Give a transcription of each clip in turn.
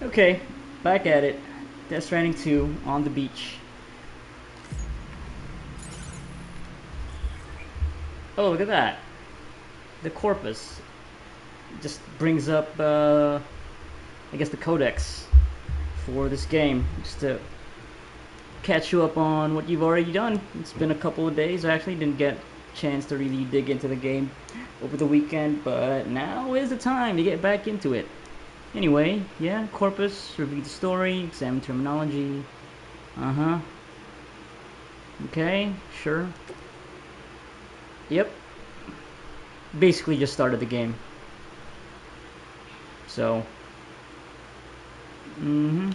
Okay, back at it. Death Stranding 2 on the beach. Oh, look at that. The corpus just brings up, I guess, the codex for this game. Just to catch you up on what you've already done. It's been a couple of days. I actually didn't get a chance to really dig into the game over the weekend, but now is the time to get back into it. Anyway, yeah, corpus, review the story, examine terminology. Uh-huh. Okay, sure. Yep. Basically just started the game. So, mm-hmm.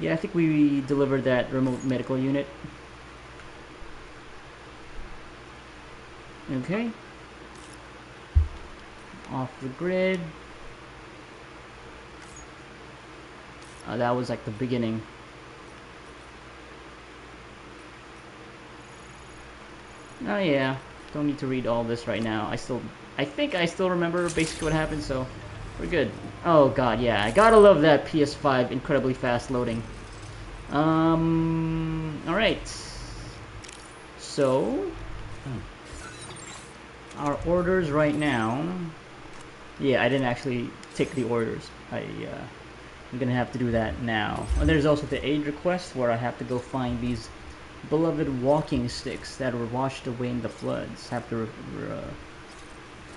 Yeah, I think we delivered that remote medical unit. Okay. Off the grid. That was like the beginning. Oh yeah, don't need to read all this right now. I think I still remember basically what happened, so we're good. Oh god, yeah, I gotta love that PS5 incredibly fast loading. Alright. So, our orders right now. Yeah, I didn't actually take the orders. I'm gonna have to do that now. And there's also the aid request where I have to go find these beloved walking sticks that were washed away in the floods. Have to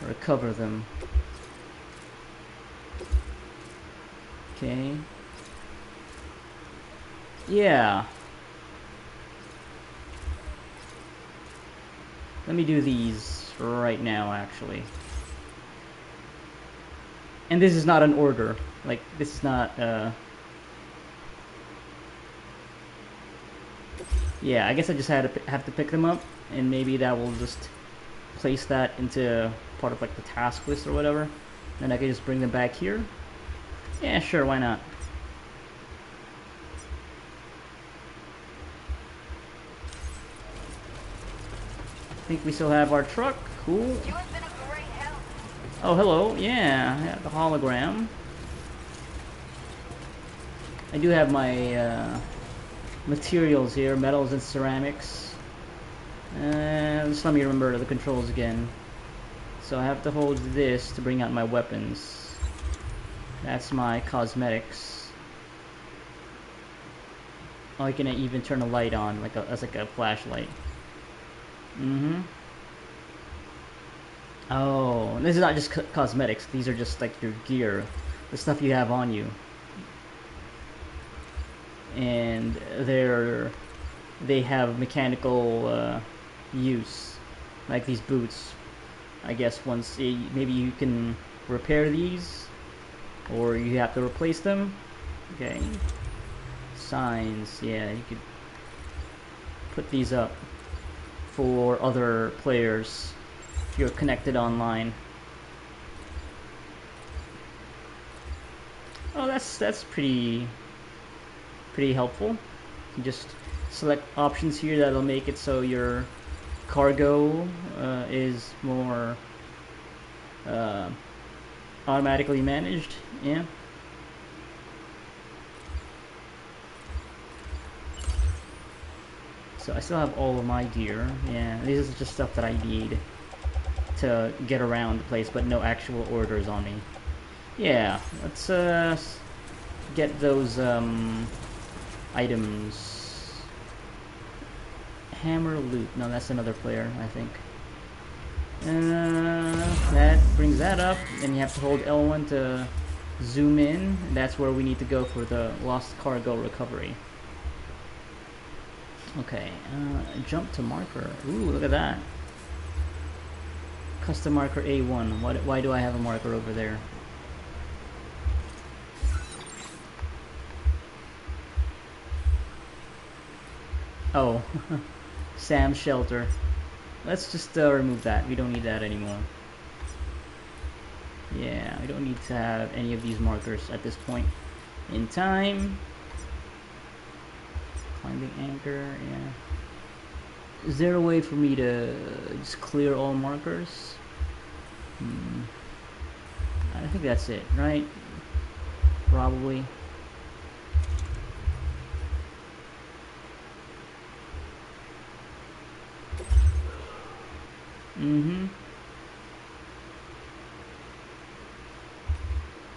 recover them. Okay. Yeah. Let me do these right now, actually. And this is not an order. Like, this is not, yeah, I guess I just have to pick them up, and maybe that will just place that into part of, like, the task list or whatever. Then I can just bring them back here. Yeah, sure, why not? I think we still have our truck. Cool. Oh, hello. Yeah, the hologram. I do have my materials here, metals and ceramics. Just let me remember the controls again. So I have to hold this to bring out my weapons. That's my cosmetics. Oh, I can even turn a light on, as like a flashlight. Mm-hmm. Oh, this is not just cosmetics. These are just like your gear, the stuff you have on you. And they have mechanical use, like these boots. I guess once maybe you can repair these, or you have to replace them. Okay. Signs, yeah, you could put these up for other players if you're connected online. Oh, that's pretty helpful. You just select options here that'll make it so your cargo is more automatically managed. Yeah. So I still have all of my gear. Yeah, this is just stuff that I need to get around the place, but no actual orders on me. Yeah, let's get those items. Hammer loot. No, that's another player, I think. That brings that up. Then you have to hold L1 to zoom in. That's where we need to go for the lost cargo recovery. Okay, jump to marker. Ooh, look at that. Custom marker A1. Why do I have a marker over there? Oh, Sam's shelter. Let's just remove that. We don't need that anymore. Yeah, we don't need to have any of these markers at this point in time. Climbing anchor, yeah. Is there a way for me to just clear all markers? I think that's it, right? Probably.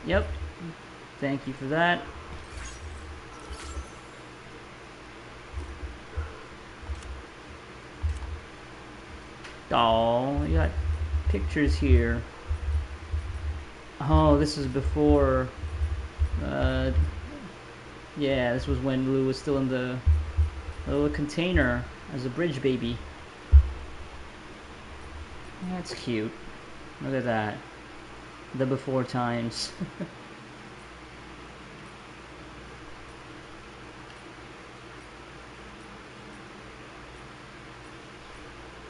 Yep. Thank you for that. Oh, you got pictures here. Oh, this is before. Yeah, this was when Lou was still in the little container as a bridge baby. That's cute. Look at that. The before times.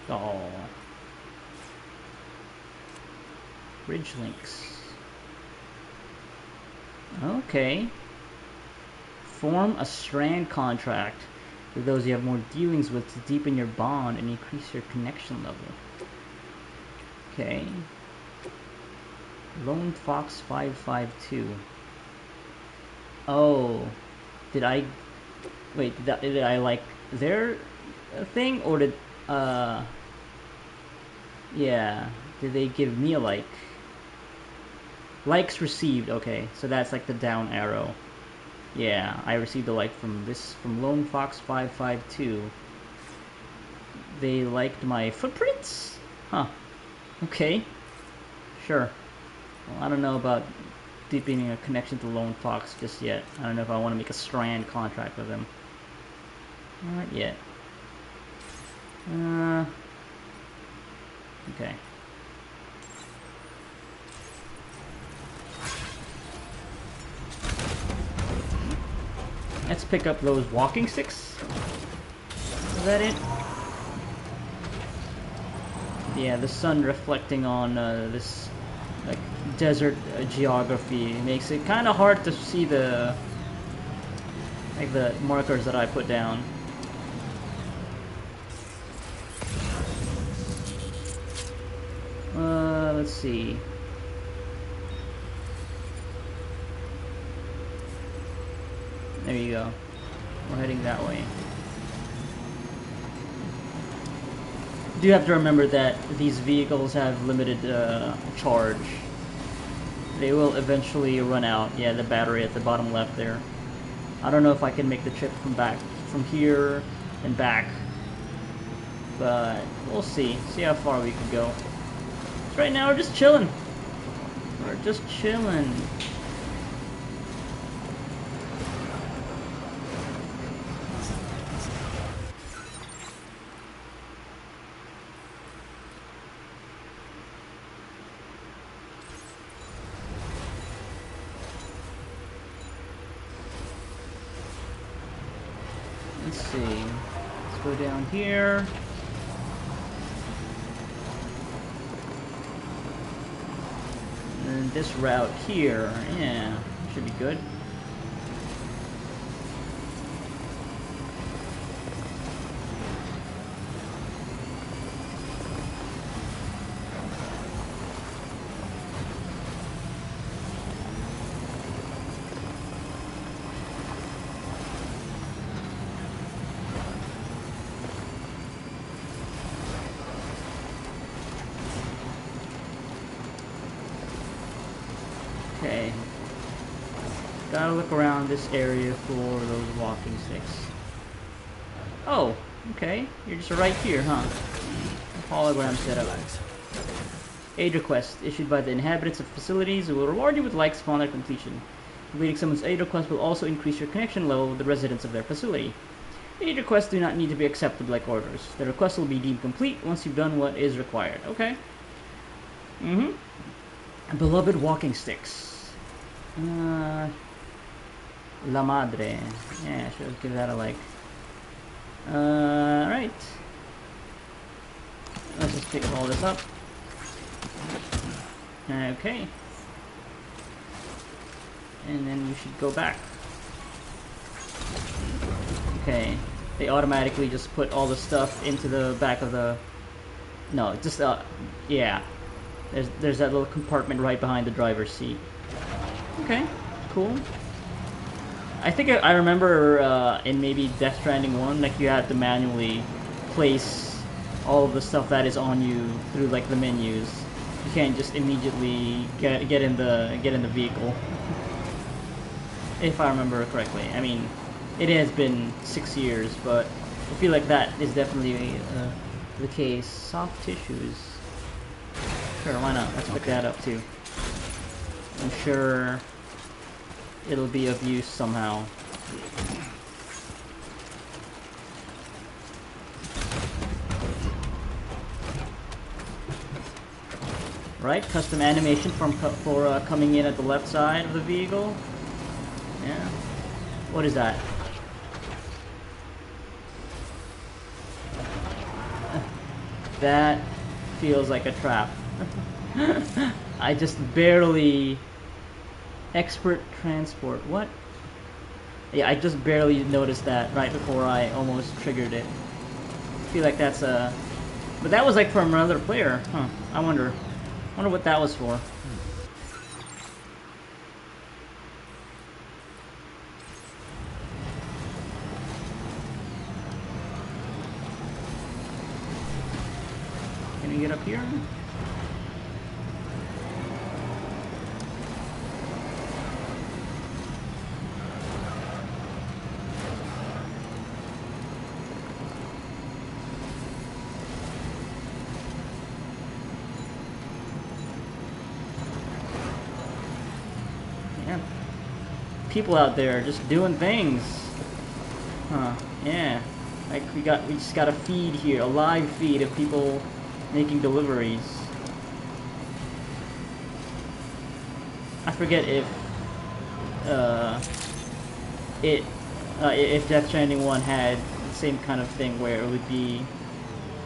Oh. Bridge links. Okay. Form a strand contract with those you have more dealings with to deepen your bond and increase your connection level. Okay. Lone Fox 552. Oh. Did I... Wait, did I like their thing? Or did... Yeah. Did they give me a like? Likes received. Okay. So that's like the down arrow. Yeah, I received a like from Lone Fox 552. They liked my footprints? Huh. Okay. Sure. Well, I don't know about deepening a connection to Lone Fox just yet. I don't know if I want to make a strand contract with him. Not yet. Okay. Let's pick up those walking sticks. Is that it? Yeah, the sun reflecting on this like desert geography makes it kind of hard to see the markers that I put down. Let's see. There you go. We're heading that way. Do have to remember that these vehicles have limited charge. They will eventually run out. Yeah, the battery at the bottom left there. I don't know if I can make the trip from here and back, but we'll see. See how far we can go. So right now we're just chilling. We're just chilling. Let's see. Let's go down here. And this route here, yeah, should be good. Okay. Gotta look around this area for those walking sticks. Oh, okay. You're just right here, huh? Hologram setup. Aid request issued by the inhabitants of facilities who will reward you with likes upon their completion. Completing someone's aid request will also increase your connection level with the residents of their facility. Aid requests do not need to be accepted like orders. The request will be deemed complete once you've done what is required. Okay. Beloved walking sticks. La Madre. Yeah, should give that a like. Alright. Let's just pick all this up. Okay. And then we should go back. Okay. they automatically just put all the stuff into the back of the. No, just yeah. There's that little compartment right behind the driver's seat. Okay, cool. I think I remember in maybe Death Stranding 1, like you had to manually place all of the stuff that is on you through like the menus. You can't just immediately get in the vehicle. If I remember correctly. I mean, it has been 6 years, but I feel like that is definitely the case. Soft tissues. Sure, why not? Let's pick that up too. I'm sure it'll be of use somehow. Right, custom animation for coming in at the left side of the vehicle. Yeah. What is that? That feels like a trap. I just barely... Expert transport. What? Yeah, I just barely noticed that right before I almost triggered it. I feel like that's a... But that was like from another player. Huh. I wonder what that was for. Can we get up here? Yeah. People out there just doing things. Huh. Yeah. Like we just got a feed here, a live feed of people making deliveries. I forget if if Death Stranding 1 had the same kind of thing where it would be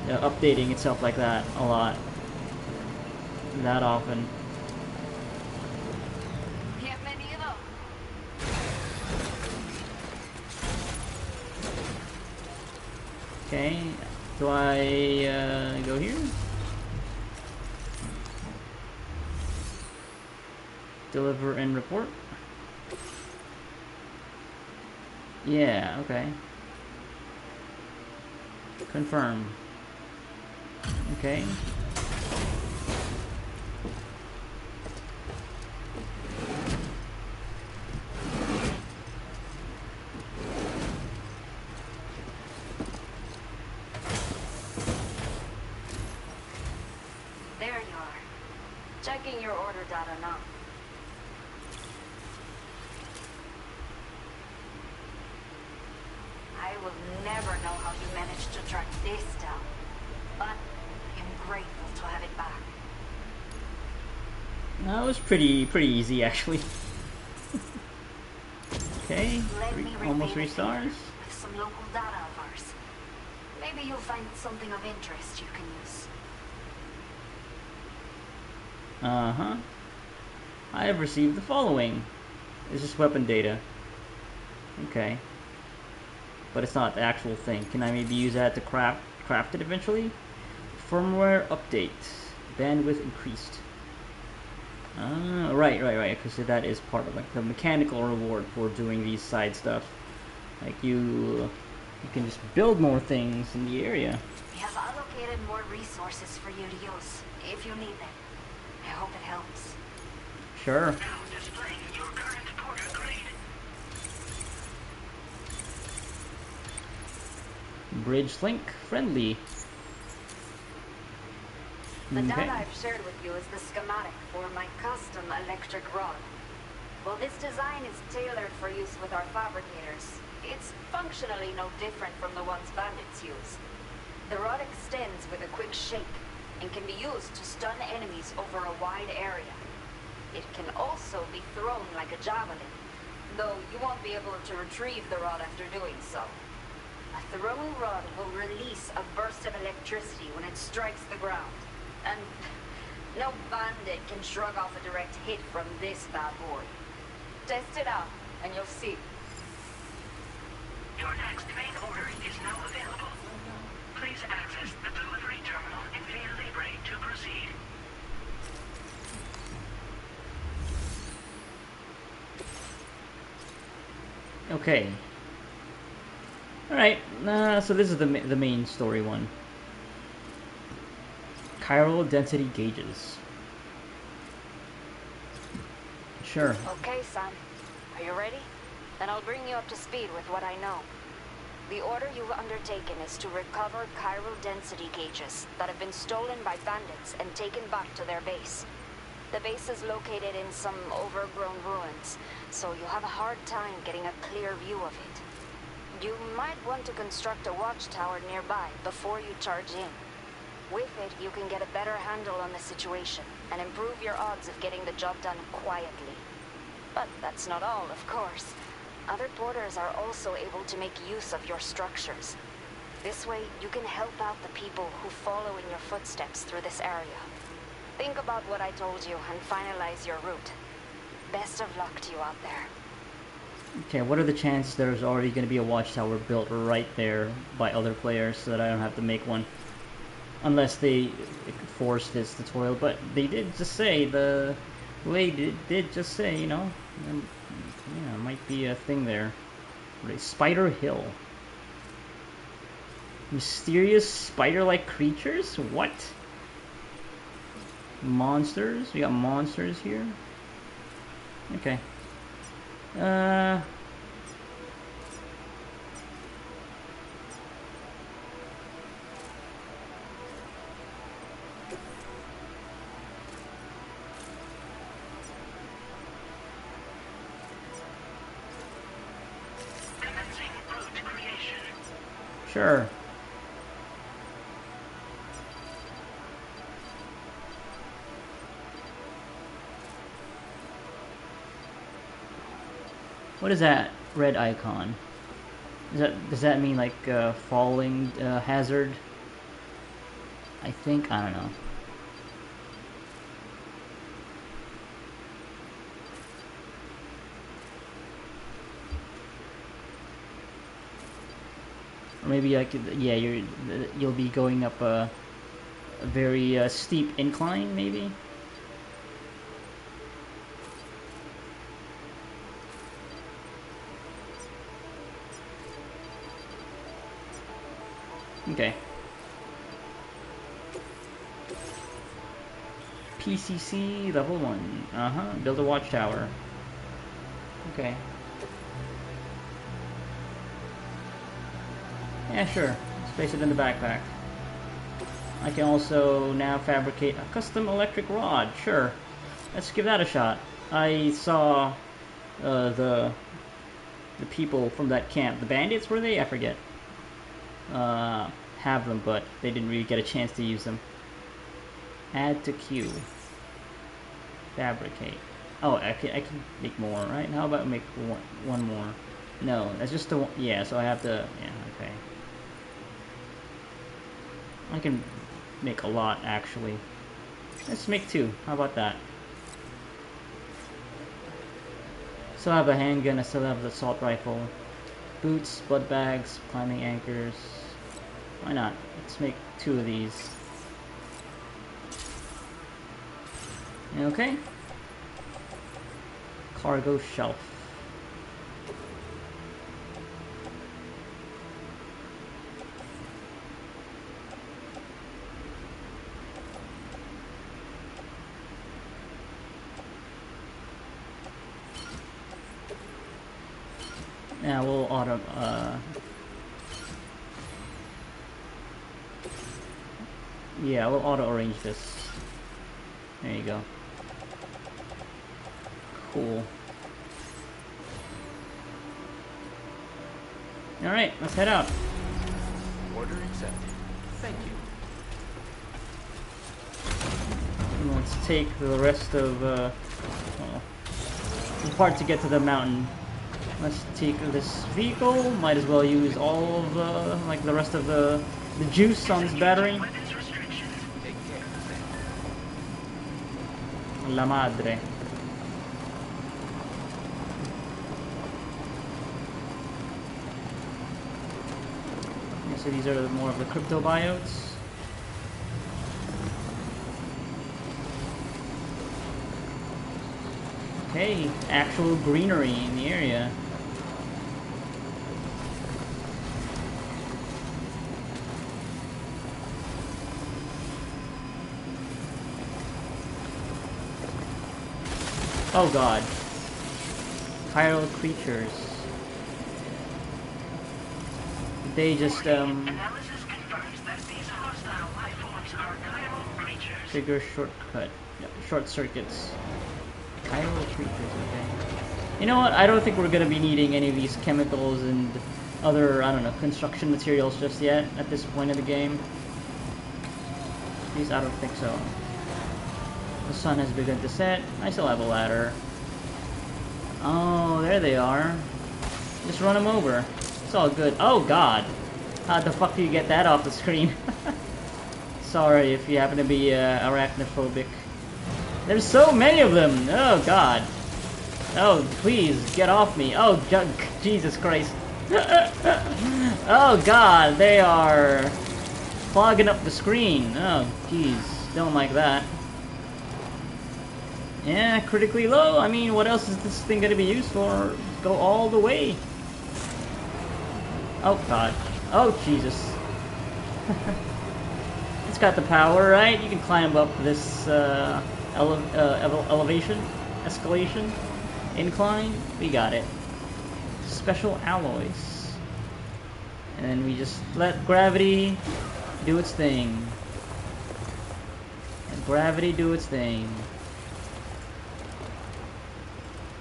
updating itself like that a lot, that often. Okay, do I go here? Deliver and report? Yeah, okay. Confirm. Okay. There you are. Checking your order data now. I will never know how you managed to track this down, but I'm grateful to have it back. That was pretty easy actually. Okay, almost 3 stars. With some local data of ours. Maybe you'll find something of interest you can use. Uh-huh. I have received the following. It's just weapon data. Okay. But it's not the actual thing. Can I maybe use that to craft it eventually? Firmware update. Bandwidth increased. Right. Because that is part of like the mechanical reward for doing these side stuff. Like you can just build more things in the area. We have allocated more resources for you to use if you need them. I hope it helps. Sure. Now displaying your current porter grade. Bridge link friendly. The data I've shared with you is the schematic for my custom electric rod. While this design is tailored for use with our fabricators, it's functionally no different from the ones bandits use. The rod extends with a quick shake and can be used to stun enemies over a wide area. It can also be thrown like a javelin, though you won't be able to retrieve the rod after doing so. A throwing rod will release a burst of electricity when it strikes the ground, and no bandit can shrug off a direct hit from this bad boy. Test it out, and you'll see. Your next main order is now Okay. Alright, so this is the main story one. Chiral density gauges. Sure. Okay, son. Are you ready? Then I'll bring you up to speed with what I know. The order you've undertaken is to recover chiral density gauges that have been stolen by bandits and taken back to their base. The base is located in some overgrown ruins, so you'll have a hard time getting a clear view of it. You might want to construct a watchtower nearby before you charge in. With it, you can get a better handle on the situation and improve your odds of getting the job done quietly. But that's not all, of course. Other porters are also able to make use of your structures. This way, you can help out the people who follow in your footsteps through this area. Think about what I told you and finalize your route. Best of luck to you out there. Okay, what are the chances there's already going to be a watchtower built right there by other players so that I don't have to make one? Unless they force this tutorial, but they did just say, the lady did just say, you know, yeah, might be a thing there. Spider Hill. Mysterious spider-like creatures? What? Monsters? We got monsters here? Okay. Commencing route creation. Sure. What is that red icon? Does that mean like falling hazard? I think, I don't know. Or maybe I could, yeah, you'll be going up a very steep incline, maybe. Okay. PCC level 1. Build a watchtower. Okay. Yeah, sure. Let's place it in the backpack. I can also now fabricate a custom electric rod. Sure. Let's give that a shot. I saw the people from that camp. The bandits, were they? I forget. Have them, but they didn't really get a chance to use them. Add to queue. Fabricate. Oh, I can make more, right? How about make one more? No, that's just the one. Yeah, so I have to. Yeah, okay. I can make a lot, actually. Let's make 2. How about that? Still have a handgun. I still have the assault rifle. Boots, blood bags, climbing anchors. Why not? Let's make 2 of these. Okay. Cargo shelf. Yeah, we'll auto, yeah, we'll auto-arrange this. There you go. Cool. Alright, let's head out. Order accepted. Thank you. And let's take the rest of, well, it's hard to get to the mountain. Let's take this vehicle. Might as well use all of the, like the rest of the juice on this battery. Weapons restrictions. Take care. La madre. Okay, so these are more of the crypto biotes. Okay, actual greenery in the area. Oh god. Chiral creatures. They just, Analysis confirms that these hostile life forms are chiral creatures. trigger shortcut. Yep, short circuits. Chiral creatures, okay. You know what? I don't think we're gonna be needing any of these chemicals and other, I don't know, construction materials just yet at this point in the game. At least I don't think so. The sun has begun to set. I still have a ladder. Oh, there they are. Just run them over. It's all good. Oh god. How the fuck do you get that off the screen? Sorry if you happen to be arachnophobic. There's so many of them! Oh god. Oh, please, get off me. Oh, Jesus Christ. Oh god, they are clogging up the screen. Oh, jeez. Don't like that. Yeah, critically low. I mean, what else is this thing gonna be used for? Go all the way. Oh god. Oh, Jesus. It's got the power, right? You can climb up this elevation, escalation, incline. We got it. Special alloys. And then we just let gravity do its thing. And gravity do its thing.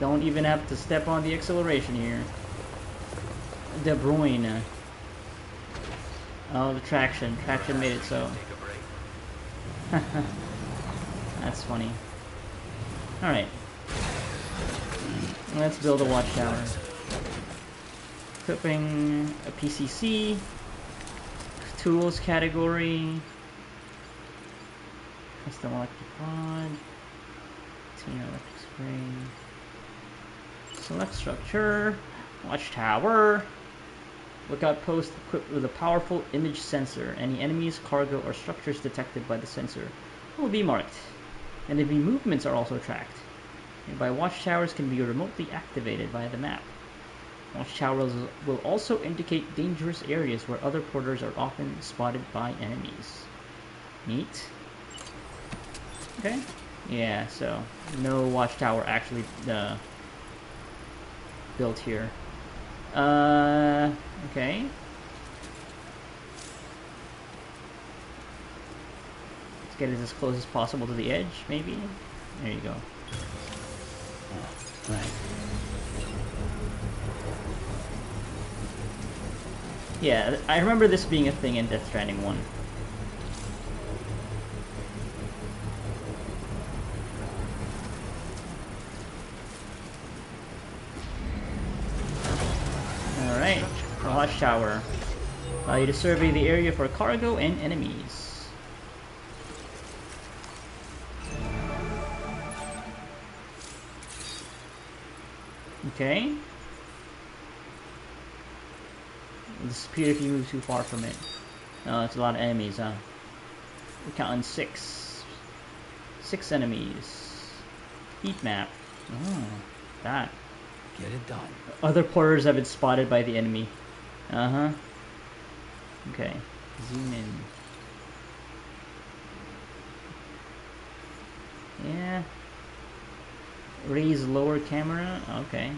Don't even have to step on the acceleration here. De Bruyne. Oh, the traction. Traction made it so. That's funny. Alright. Let's build a watchtower. Equipping a PCC. Tools category. Custom electric rod. Container electric spray. Select structure. Watchtower. Lookout post equipped with a powerful image sensor. Any enemies, cargo, or structures detected by the sensor will be marked. Enemy movements are also tracked. Nearby watchtowers can be remotely activated via the map. Watchtowers will also indicate dangerous areas where other porters are often spotted by enemies. Neat. Okay. Yeah, so no watchtower actually built here. Okay. Let's get it as close as possible to the edge, maybe? There you go. Oh, right. Yeah, I remember this being a thing in Death Stranding 1. Alright, a watchtower. Allow you to survey the area for cargo and enemies. Okay. It'll disappear if you move too far from it. Oh, it's a lot of enemies, huh? We're counting 6. 6 enemies. Heat map. Oh, that. Get it done. Other porters have been spotted by the enemy. Uh-huh. Okay. Zoom in. Yeah. Raise lower camera. Okay.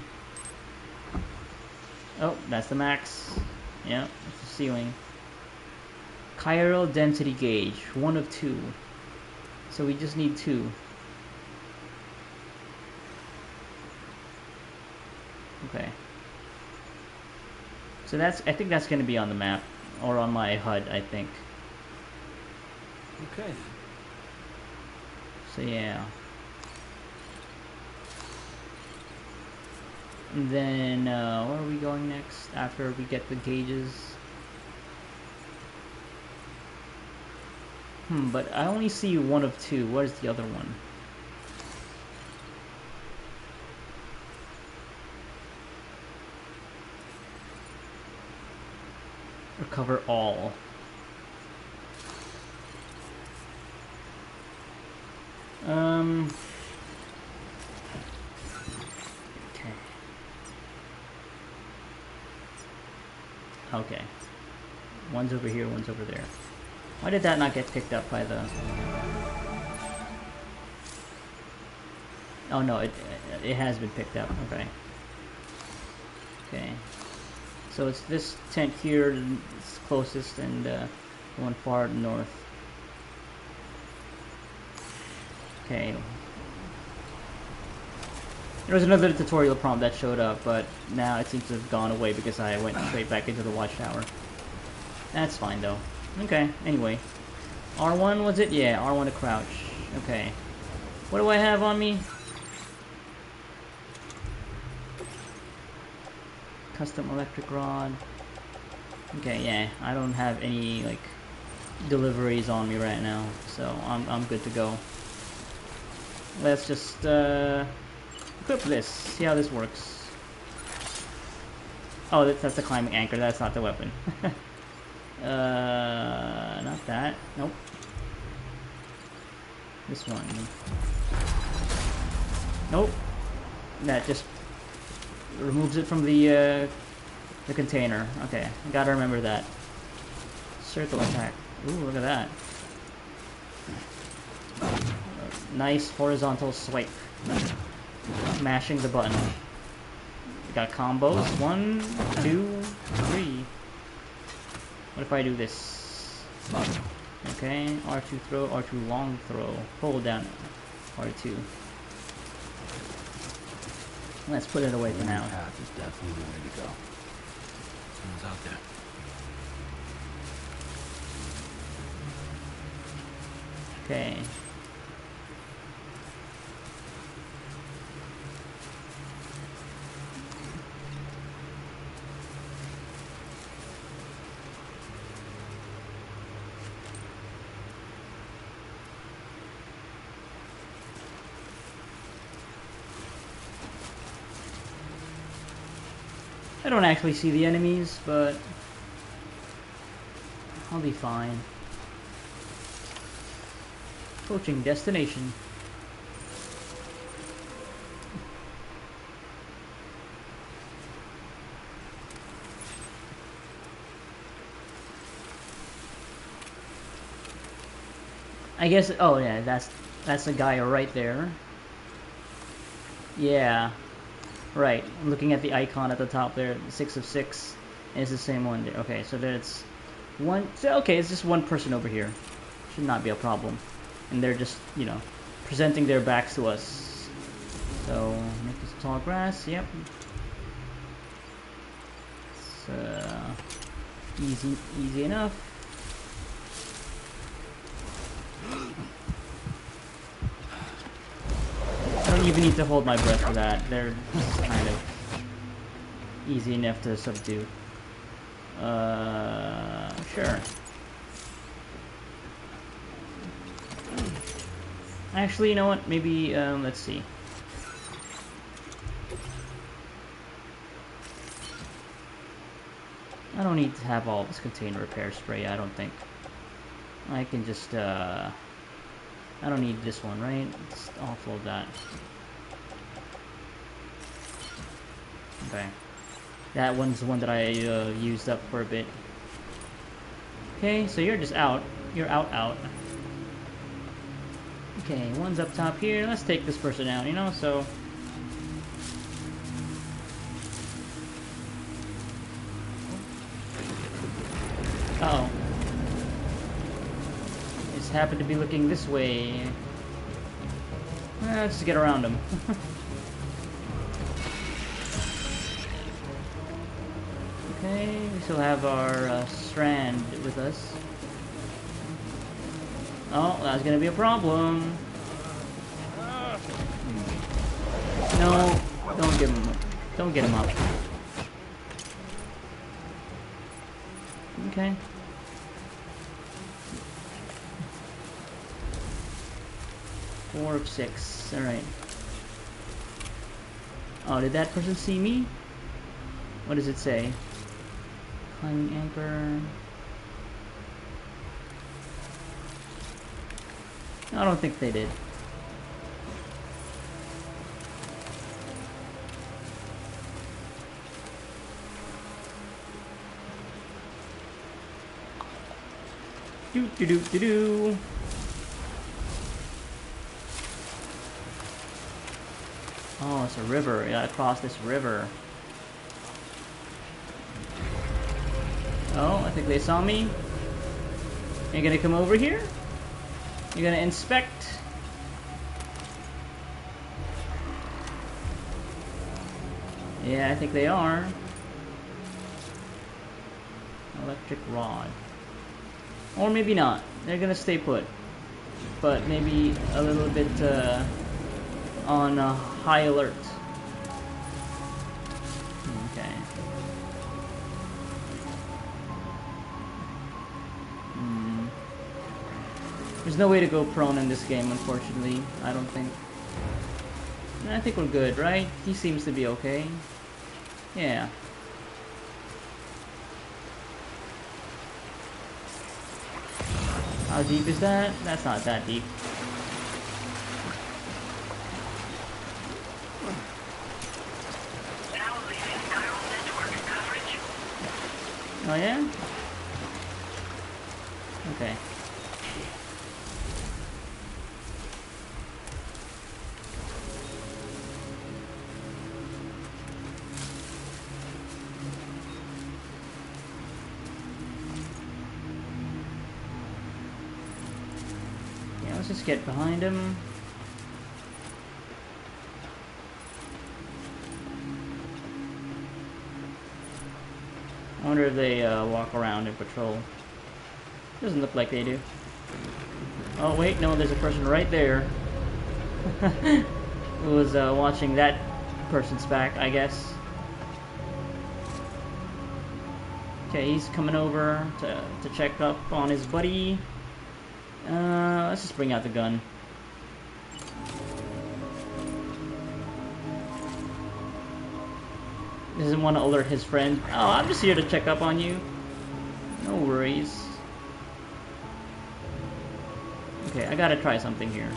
Oh, that's the max. Yeah, that's the ceiling. Chiral density gauge. 1 of 2. So we just need 2. Okay. So that's, I think that's going to be on the map. Or on my HUD, I think. Okay. So yeah. And then, where are we going next after we get the gauges? But I only see 1 of 2. Where's the other one? Recover all. Okay. Okay. One's over here, one's over there. Why did that not get picked up by the... Oh no, it has been picked up. Okay. Okay. So it's this tent here, it's closest, and one far north. Okay. There was another tutorial prompt that showed up, but now it seems to have gone away because I went straight back into the watchtower. That's fine though. Okay, anyway. R1 was it? Yeah, R1 to crouch. Okay. What do I have on me? Custom electric rod. Okay, yeah, I don't have any like deliveries on me right now, so I'm good to go. Let's just equip this. See how this works. Oh, that's the climbing anchor. That's not the weapon. Not that. Nope. This one. Nope. That just removes it from the container. Okay, gotta remember that. Circle attack. Ooh, look at that. Nice horizontal swipe. Mashing the button. We got combos. 1, 2, 3. What if I do this? Okay, R2 throw, R2 long throw. Hold down R2. Let's put it away for now. Path is definitely the way to go. Someone's out there. Okay. I don't actually see the enemies, but I'll be fine. Approaching destination. I guess. Oh yeah, that's the guy right there. Yeah. Right, I'm looking at the icon at the top there, 6 of 6, and it's the same one there. Okay, so there's one, so okay, it's just one person over here. Should not be a problem. And they're just, you know, presenting their backs to us. So, make this tall grass, yep. It's easy enough. I don't even need to hold my breath for that. They're just kind of easy enough to subdue. Sure. Actually, you know what? Maybe, let's see. I don't need to have all this container repair spray, I don't think. I can just, I don't need this one, right? Let's offload that. Okay. That one's the one that I used up for a bit. Okay, so you're just out. You're out. Okay, one's up top here. Let's take this person out, you know, so... Uh-oh. Just happened to be looking this way. Let's just get around him. Okay, we still have our strand with us. Oh, that's gonna be a problem. No, don't give him. Don't get him up. Okay. Four of 6. All right. Oh, did that person see me? What does it say? Climbing anchor. I don't think they did. Do. Oh, it's a river. I gotta cross this river. Oh, I think they saw me. Are you gonna come over here? You're gonna inspect? Yeah, I think they are. Electric rod. Or maybe not. They're gonna stay put. But maybe a little bit on high alert. Okay. There's no way to go prone in this game, unfortunately. I don't think. I think we're good, right? He seems to be okay. Yeah. How deep is that? That's not that deep. Oh yeah? Okay. Yeah, let's just get behind him. I wonder if they walk around and patrol. Doesn't look like they do. Oh wait, no, there's a person right there. Who was watching that person's back, I guess. Okay, he's coming over to check up on his buddy. Let's just bring out the gun. Doesn't want to alert his friend. Oh, I'm just here to check up on you. No worries. Okay, I gotta try something here.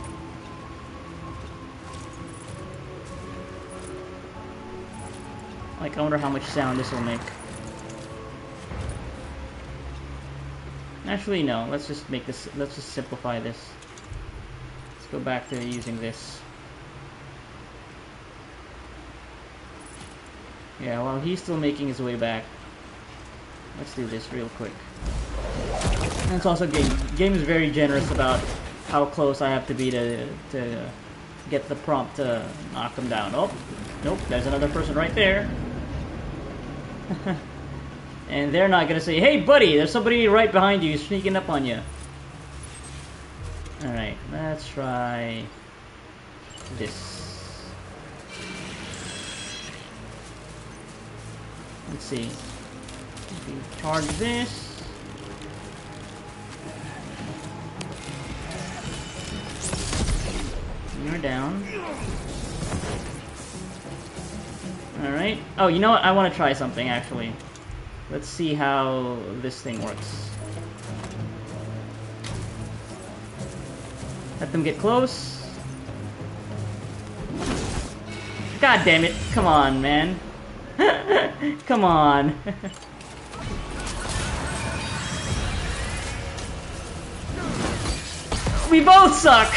Like, I wonder how much sound this will make. Actually, no. Let's just make this. Let's just simplify this. Let's go back to using this. Yeah, while he's still making his way back, let's do this real quick. And it's also game is very generous about how close I have to be to get the prompt to knock him down. Oh, nope, there's another person right there. And they're not gonna say, "Hey, buddy, there's somebody right behind you sneaking up on you." All right, let's try this. Let's see. We charge this. You're down. Alright. Oh, you know what? I want to try something, actually. Let's see how this thing works. Let them get close. God damn it. Come on, man. Come on. We both suck.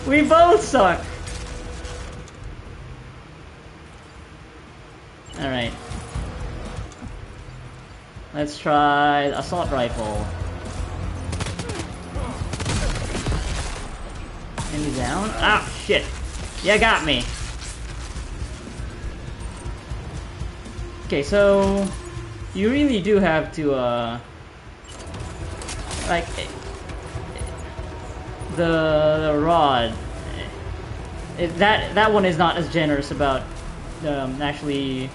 We both suck. Alright. Let's try assault rifle. Enemy down. Ah, shit. You got me. Okay, so you really do have to like the rod. That one is not as generous about actually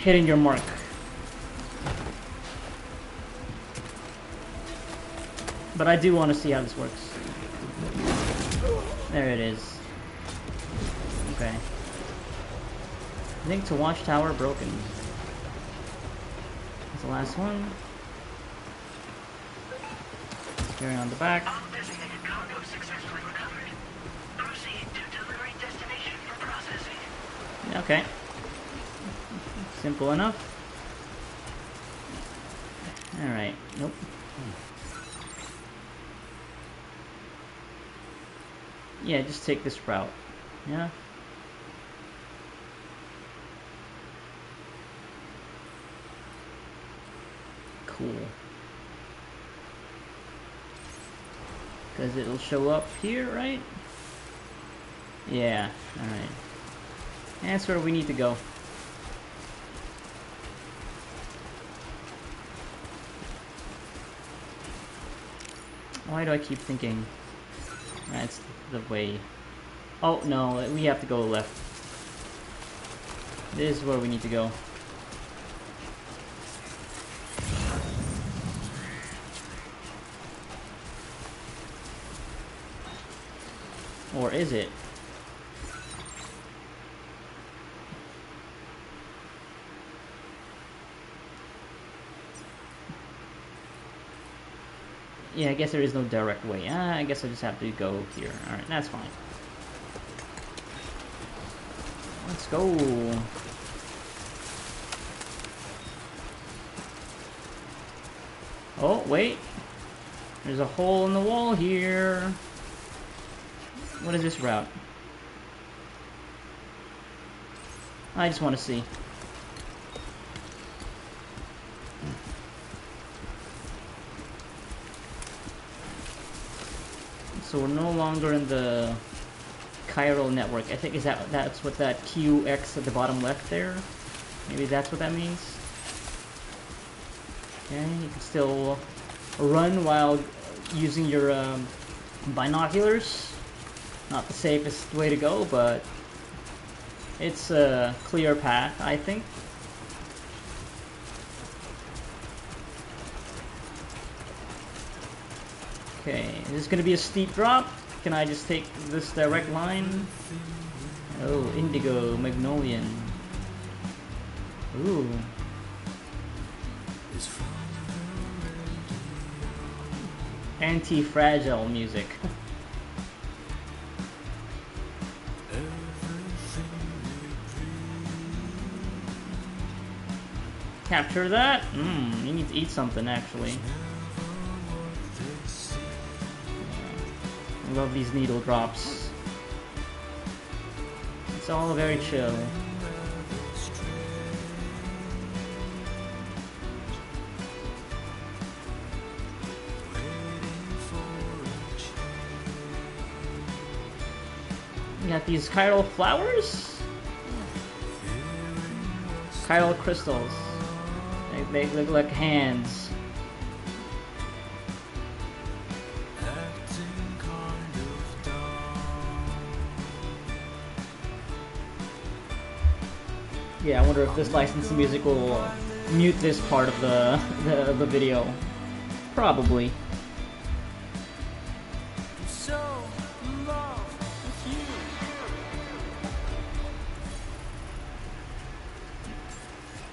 hitting your mark. But I do want to see how this works. There it is. Okay. I think to watchtower broken. That's the last one. Carry on the back. Undesignated cargo successfully recovered. Proceed to delivery destination for processing. Okay. Simple enough. Alright. Nope. Yeah, just take this route. Yeah. Cool. Because it'll show up here, right? Yeah, alright. That's where we need to go. Why do I keep thinking that's the way? Oh, no, we have to go left. This is where we need to go. Or is it? Yeah, I guess there is no direct way. I guess I just have to go here. Alright, that's fine. Let's go. Oh, wait. There's a hole in the wall here. What is this route? I just want to see. So we're no longer in the chiral network. I think that's what that QX at the bottom left there. Maybe that's what that means. Okay, you can still run while using your binoculars. Not the safest way to go, but it's a clear path, I think. Okay, is this gonna be a steep drop? Can I just take this direct line? Oh, indigo, magnolian. Ooh. Anti-fragile music. Capture that? You need to eat something, actually. I love these needle drops. It's all very chill. We got these chiral flowers? Chiral crystals. They look like hands. Yeah, I wonder if this licensed music will mute this part of the video. Probably.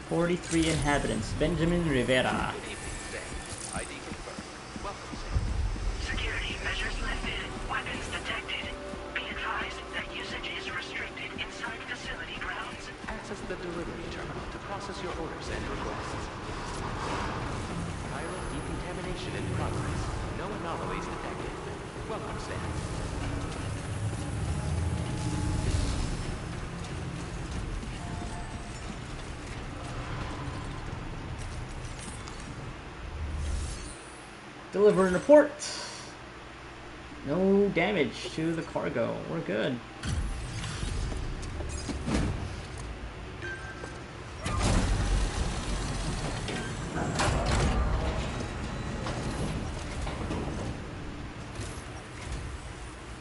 43 inhabitants. Benjamin Rivera. ID confirmed. Welcome, sir. Security measures lifted. Weapons detected. Be advised that usage is restricted inside facility grounds. Access the delivery terminal to process your orders and requests. Chiral decontamination in progress. No anomalies detected. Welcome, staff. Deliver and report. No damage to the cargo. We're good.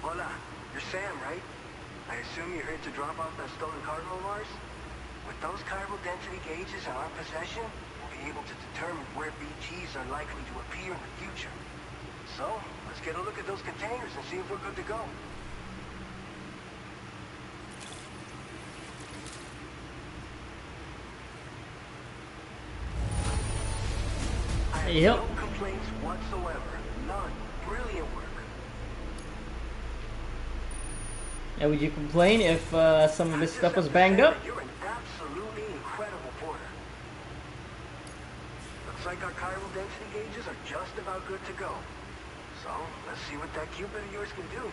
Hola, you're Sam, right? I assume you're here to drop off that stolen cargo of ours? With those chiral density gauges in our possession, we'll be able to determine where BGs are likely to appear in the future. So, let's get a look at those containers and see if we're good to go. I have Yep. no complaints whatsoever. None. Brilliant work. Yeah, would you complain if some of this I stuff just was have to banged say up? that you're an absolutely incredible porter. Looks like our chiral density gauges are just about good to go. So, let's see what that Cupid of yours can do.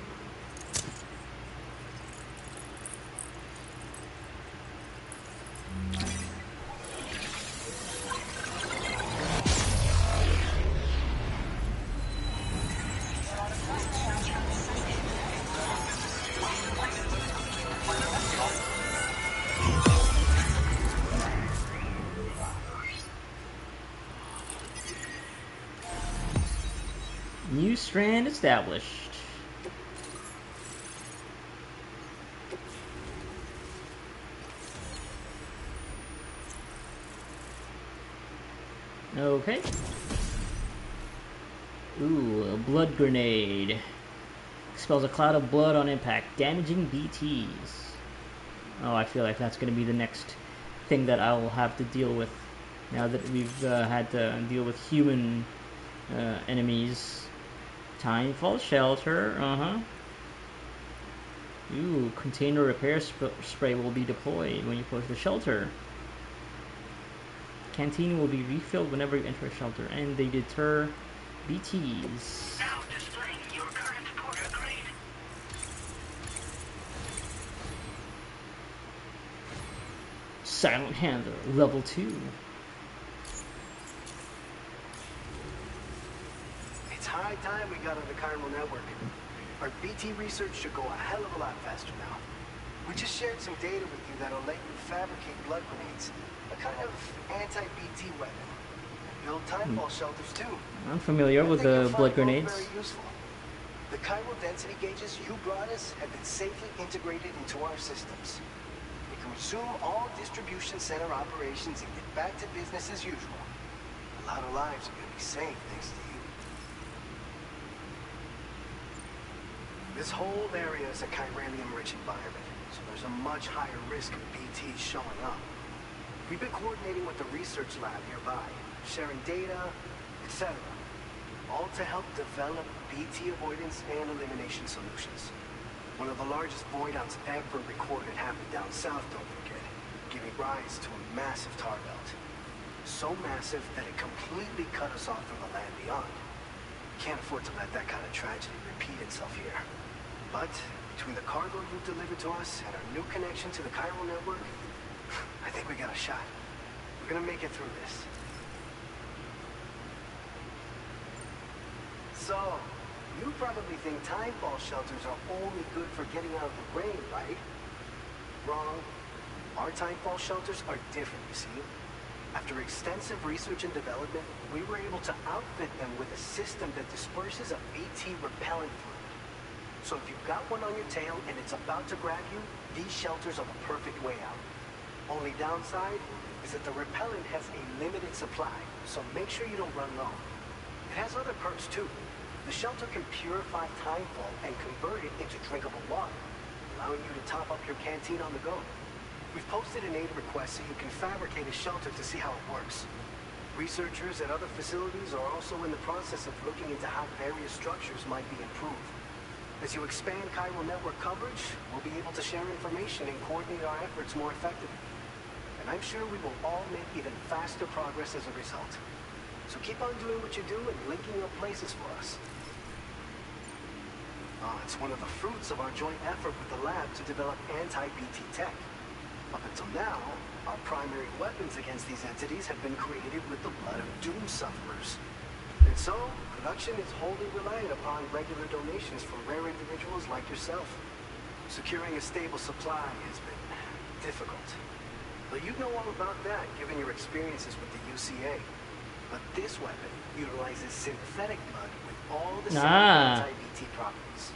New strand established. Okay. Ooh, a blood grenade. Expels a cloud of blood on impact, damaging BTs. Oh, I feel like that's going to be the next thing that I will have to deal with now that we've had to deal with human enemies. Timefall shelter, Ooh, container repair spray will be deployed when you approach the shelter. Canteen will be refilled whenever you enter a shelter, and they deter BTs. Now displaying your current porter grade. Silent Handler, level 2. It's high time we got on the chiral network. Our BT research should go a hell of a lot faster now. We just shared some data with you that'll let you fabricate blood grenades, a kind of anti-BT weapon. Build timefall shelters too. I'm familiar with the blood grenades. Very useful. The chiral density gauges you brought us have been safely integrated into our systems. We can resume all distribution center operations and get back to business as usual. A lot of lives are going to be saved thanks to you. This whole area is a chiralium-rich environment, so there's a much higher risk of BTs showing up. We've been coordinating with the research lab nearby, sharing data, etc. All to help develop BT avoidance and elimination solutions. One of the largest void outs ever recorded happened down south, don't forget, giving rise to a massive tar belt. So massive that it completely cut us off from the land beyond. Can't afford to let that kind of tragedy repeat itself here. But between the cargo you've delivered to us and our new connection to the chiral network, I think we got a shot. We're gonna make it through this. So, you probably think timefall shelters are only good for getting out of the rain, right? Wrong. Our timefall shelters are different, you see. After extensive research and development, we were able to outfit them with a system that disperses a BT repellent fluid. So if you've got one on your tail and it's about to grab you, these shelters are the perfect way out. Only downside is that the repellent has a limited supply, so make sure you don't run low. It has other perks too. The shelter can purify timefall and convert it into drinkable water, allowing you to top up your canteen on the go. We've posted an aid request so you can fabricate a shelter to see how it works. Researchers at other facilities are also in the process of looking into how various structures might be improved. As you expand chiral network coverage, we'll be able to share information and coordinate our efforts more effectively. And I'm sure we will all make even faster progress as a result. So keep on doing what you do and linking up places for us. It's one of the fruits of our joint effort with the lab to develop anti-BT tech. Up until now, our primary weapons against these entities have been created with the blood of doom sufferers. And so, production is wholly reliant upon regular donations from rare individuals like yourself. Securing a stable supply has been difficult. But you know all about that, given your experiences with the UCA. But this weapon utilizes synthetic blood with all the same anti-BT properties.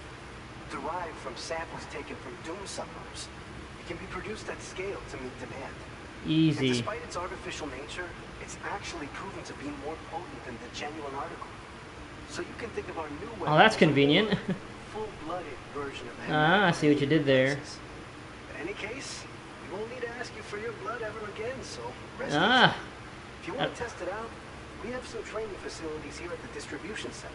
Derived from samples taken from doom sufferers. It can be produced at scale to meet demand. Easy. And despite its artificial nature, it's actually proven to be more potent than the genuine article. So you can think of our new weapon. Oh, that's convenient. Full-blooded version of I see what you did there. In any case, we won't need to ask you for your blood ever again, so rest easy. If you want to test it out, we have some training facilities here at the distribution center.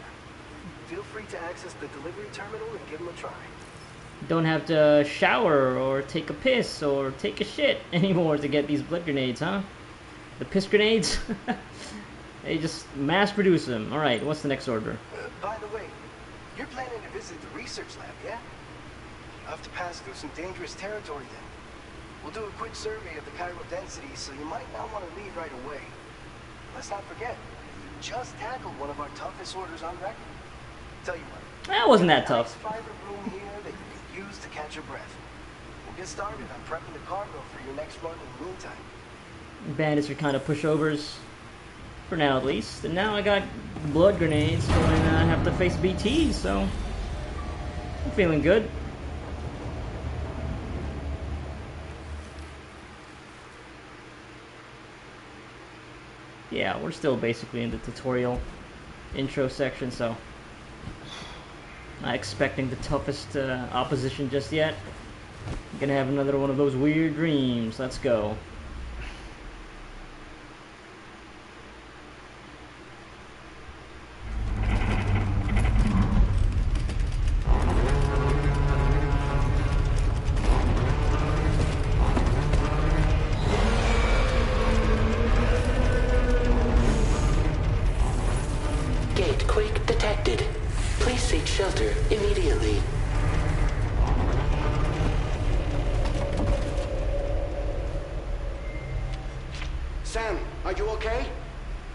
Feel free to access the delivery terminal and give them a try. Don't have to shower or take a piss or take a shit anymore to get these blood grenades, huh? The piss grenades? They just mass produce them. Alright, what's the next order? By the way, you're planning to visit the research lab, yeah? You'll have to pass through some dangerous territory then. We'll do a quick survey of the chiral density, so you might not want to leave right away. Let's not forget, you just tackled one of our toughest orders on record. Tell you what. That wasn't that tough. Fiber room here that you can use to catch your breath. We'll get started on prepping the cargo for your next run in the meantime. Bandits are kind of pushovers. For now, at least. And now I got blood grenades, so I have to face BTs, so I'm feeling good. Yeah, we're still basically in the tutorial intro section, so not expecting the toughest opposition just yet. I'm gonna have another one of those weird dreams. Let's go. Quake detected. Please seek shelter immediately. Sam, are you okay?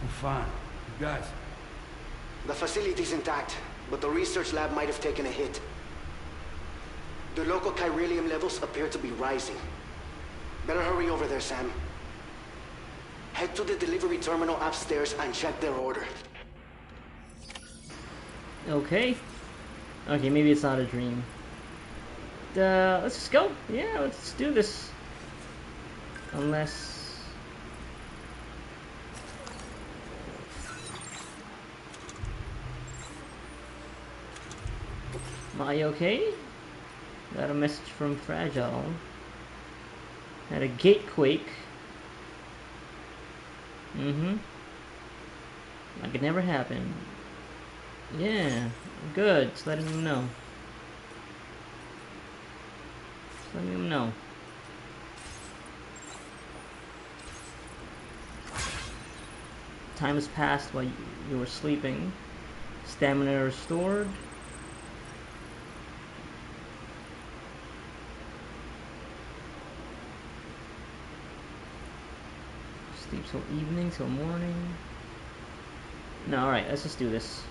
I'm fine. You guys? The facility's intact, but the research lab might have taken a hit. The local chiralium levels appear to be rising. Better hurry over there, Sam. Head to the delivery terminal upstairs and check their order. Okay. Okay, maybe it's not a dream. Let's just go. Yeah, let's do this. Unless... Am I okay? Got a message from Fragile. Had a gate quake. Like it never happened. Yeah, good. Just letting them know. Just letting them know. Time has passed while you were sleeping. Stamina restored. Sleep till evening, till morning. No, alright, let's just do this.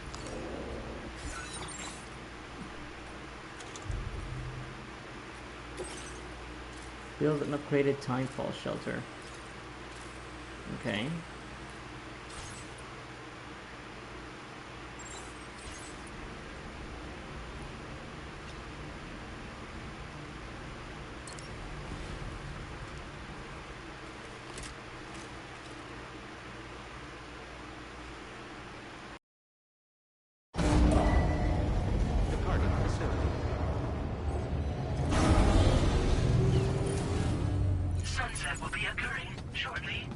Build an upgraded timefall shelter. Okay. The cargo facility. Sunset will be occurring shortly.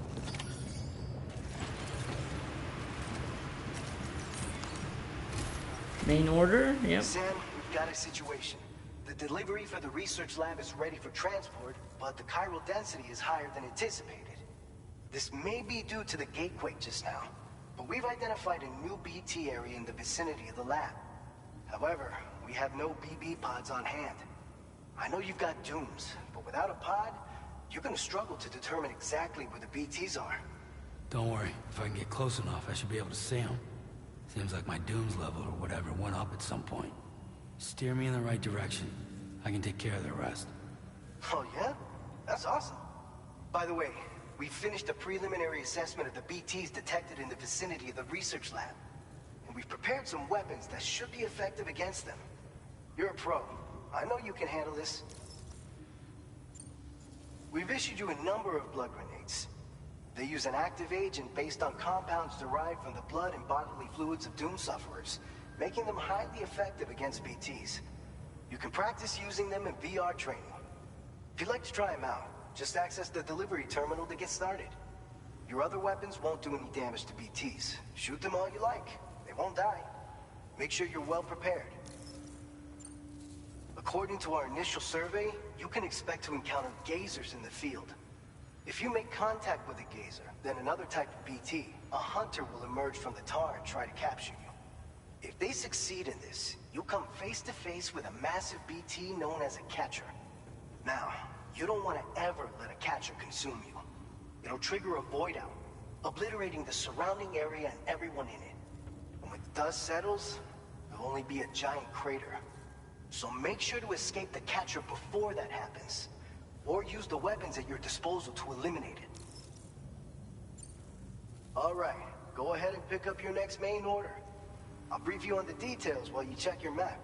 Main order? Yep. Sam, we've got a situation. The delivery for the research lab is ready for transport, but the chiral density is higher than anticipated. This may be due to the gatequake just now, but we've identified a new BT area in the vicinity of the lab. However, we have no BB pods on hand. I know you've got dooms, but without a pod, you're gonna struggle to determine exactly where the BTs are. Don't worry. If I can get close enough, I should be able to see them. Seems like my dooms level or whatever went up at some point. Steer me in the right direction. I can take care of the rest. Oh yeah? That's awesome. By the way, we finished a preliminary assessment of the BTs detected in the vicinity of the research lab. And we've prepared some weapons that should be effective against them. You're a pro. I know you can handle this. We've issued you a number of blood grenades. They use an active agent based on compounds derived from the blood and bodily fluids of doom sufferers, making them highly effective against BTs. You can practice using them in VR training. If you'd like to try them out, just access the delivery terminal to get started. Your other weapons won't do any damage to BTs. Shoot them all you like. They won't die. Make sure you're well prepared. According to our initial survey, you can expect to encounter gazers in the field. If you make contact with a gazer, then another type of BT, a hunter will emerge from the tar and try to capture you. If they succeed in this, you'll come face to face with a massive BT known as a catcher. Now, You don't want to ever let a catcher consume you. It'll trigger a void out, obliterating the surrounding area and everyone in it. And when the dust settles, there'll only be a giant crater. So make sure to escape the catcher before that happens, or use the weapons at your disposal to eliminate it. All right, go ahead and pick up your next main order. I'll brief you on the details while you check your map.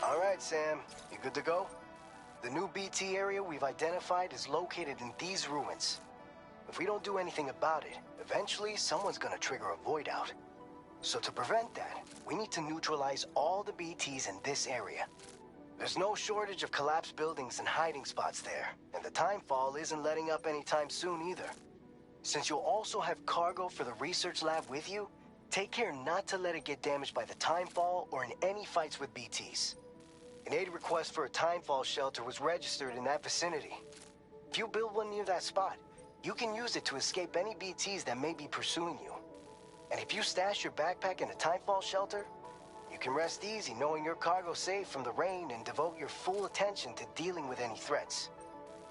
All right, Sam. You good to go? The new BT area we've identified is located in these ruins. If we don't do anything about it, eventually someone's gonna trigger a void out. So to prevent that, we need to neutralize all the BTs in this area. There's no shortage of collapsed buildings and hiding spots there, and the timefall isn't letting up anytime soon either. Since you'll also have cargo for the research lab with you, take care not to let it get damaged by the timefall or in any fights with BTs. An aid request for a timefall shelter was registered in that vicinity. If you build one near that spot, you can use it to escape any BTs that may be pursuing you. And if you stash your backpack in a timefall shelter, you can rest easy knowing your cargo's safe from the rain and devote your full attention to dealing with any threats.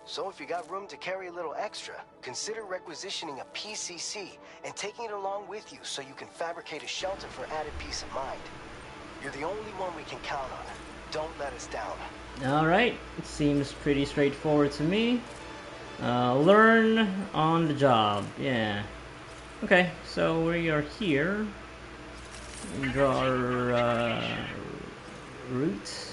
So if you got room to carry a little extra, consider requisitioning a PCC and taking it along with you so you can fabricate a shelter for added peace of mind. You're the only one we can count on. Don't let us down. Alright, it seems pretty straightforward to me. Learn on the job, yeah. Okay, so we are here. We draw our route.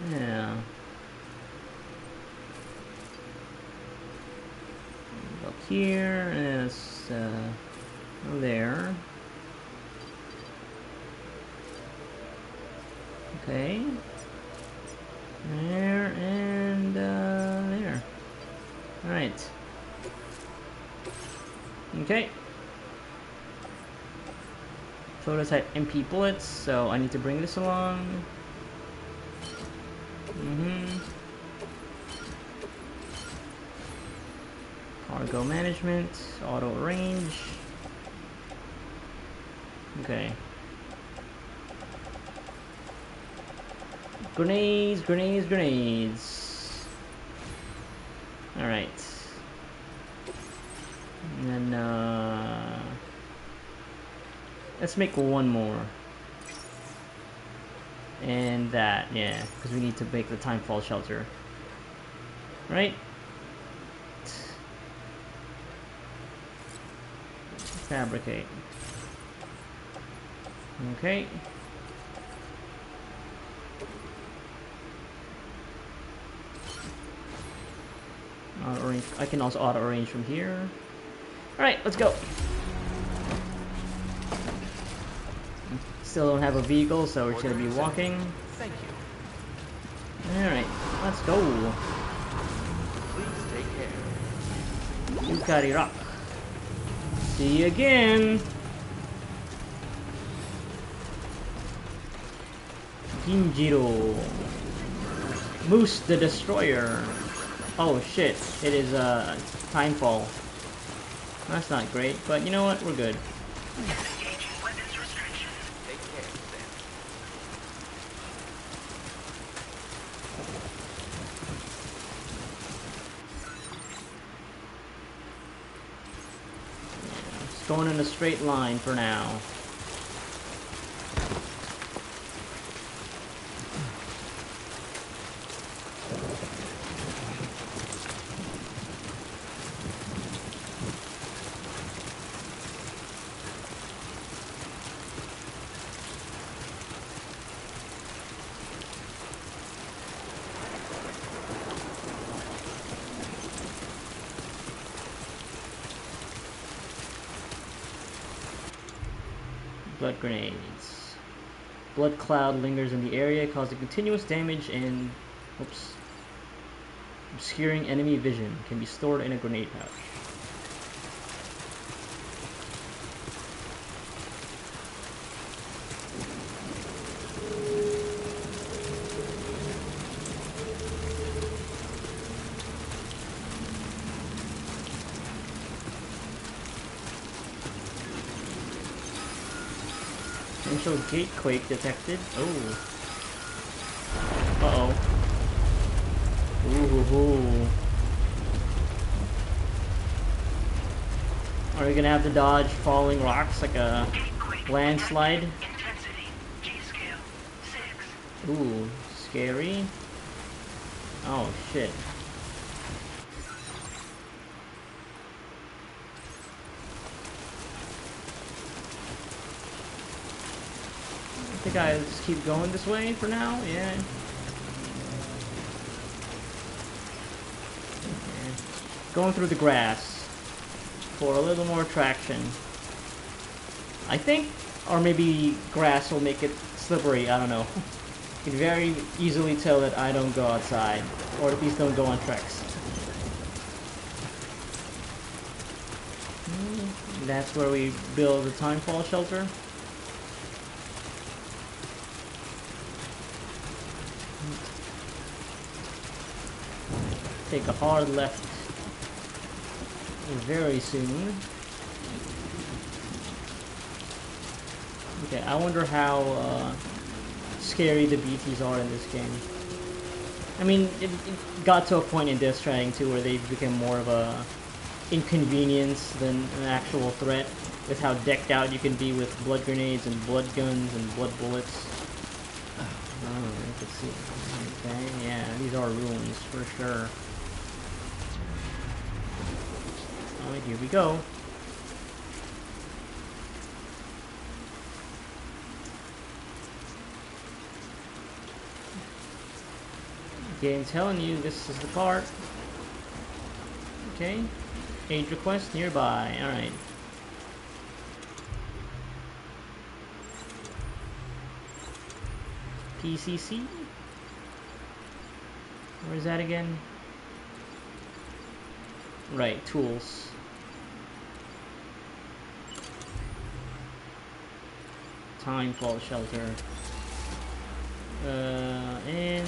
Yeah. Up here, and it's there. Okay. There and there. Alright. Okay. Prototype MP bullets, so I need to bring this along. Cargo management, auto range. Okay. Grenades, grenades, grenades. Alright. And then, let's make one more. And that, yeah, because we need to make the timefall shelter. Right? Fabricate. Okay. Auto arrange. I can also auto arrange from here. Alright, let's go. Still don't have a vehicle, so we're just gonna be walking. Thank you. Alright, let's go. Please take care. Yukari Rock. See you again. Ginjiro. Moose the Destroyer. Oh shit, it is Timefall. That's not great, but you know what? We're good. Disengaging weapons restrictions. Take care, Sam. Just going in a straight line for now. Blood grenades. Blood cloud lingers in the area, causing continuous damage and obscuring enemy vision. Can be stored in a grenade pouch. Potential gate quake detected. Oh. Uh-oh. Ooh. Are we gonna have to dodge falling rocks like a landslide? Intensity. G-scale. 6. Ooh, scary. Oh shit. I think I just keep going this way for now, yeah. Going through the grass for a little more traction. I think, or maybe grass will make it slippery, I don't know. You can very easily tell that I don't go outside, or at least don't go on treks. That's where we build the timefall shelter. Take a hard left very soon. Okay, I wonder how scary the BTs are in this game. I mean, it got to a point in Death Stranding too where they became more of a inconvenience than an actual threat, with how decked out you can be with blood grenades and blood guns and blood bullets. Oh, you can see. Okay, yeah, these are ruins for sure. Alright, here we go. Okay, I'm telling you, this is the part. Okay. Aid request nearby. Alright. PCC? Where is that again? Right, tools. Time fall shelter. And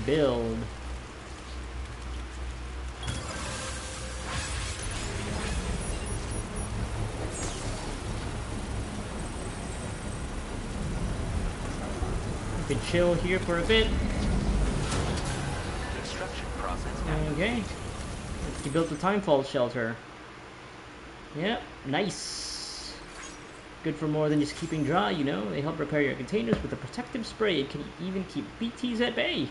build. We could chill here for a bit. Construction process. Okay. You built the timefall shelter. Yep, nice. Good for more than just keeping dry, you know. They help repair your containers with a protective spray. It can even keep BTs at bay.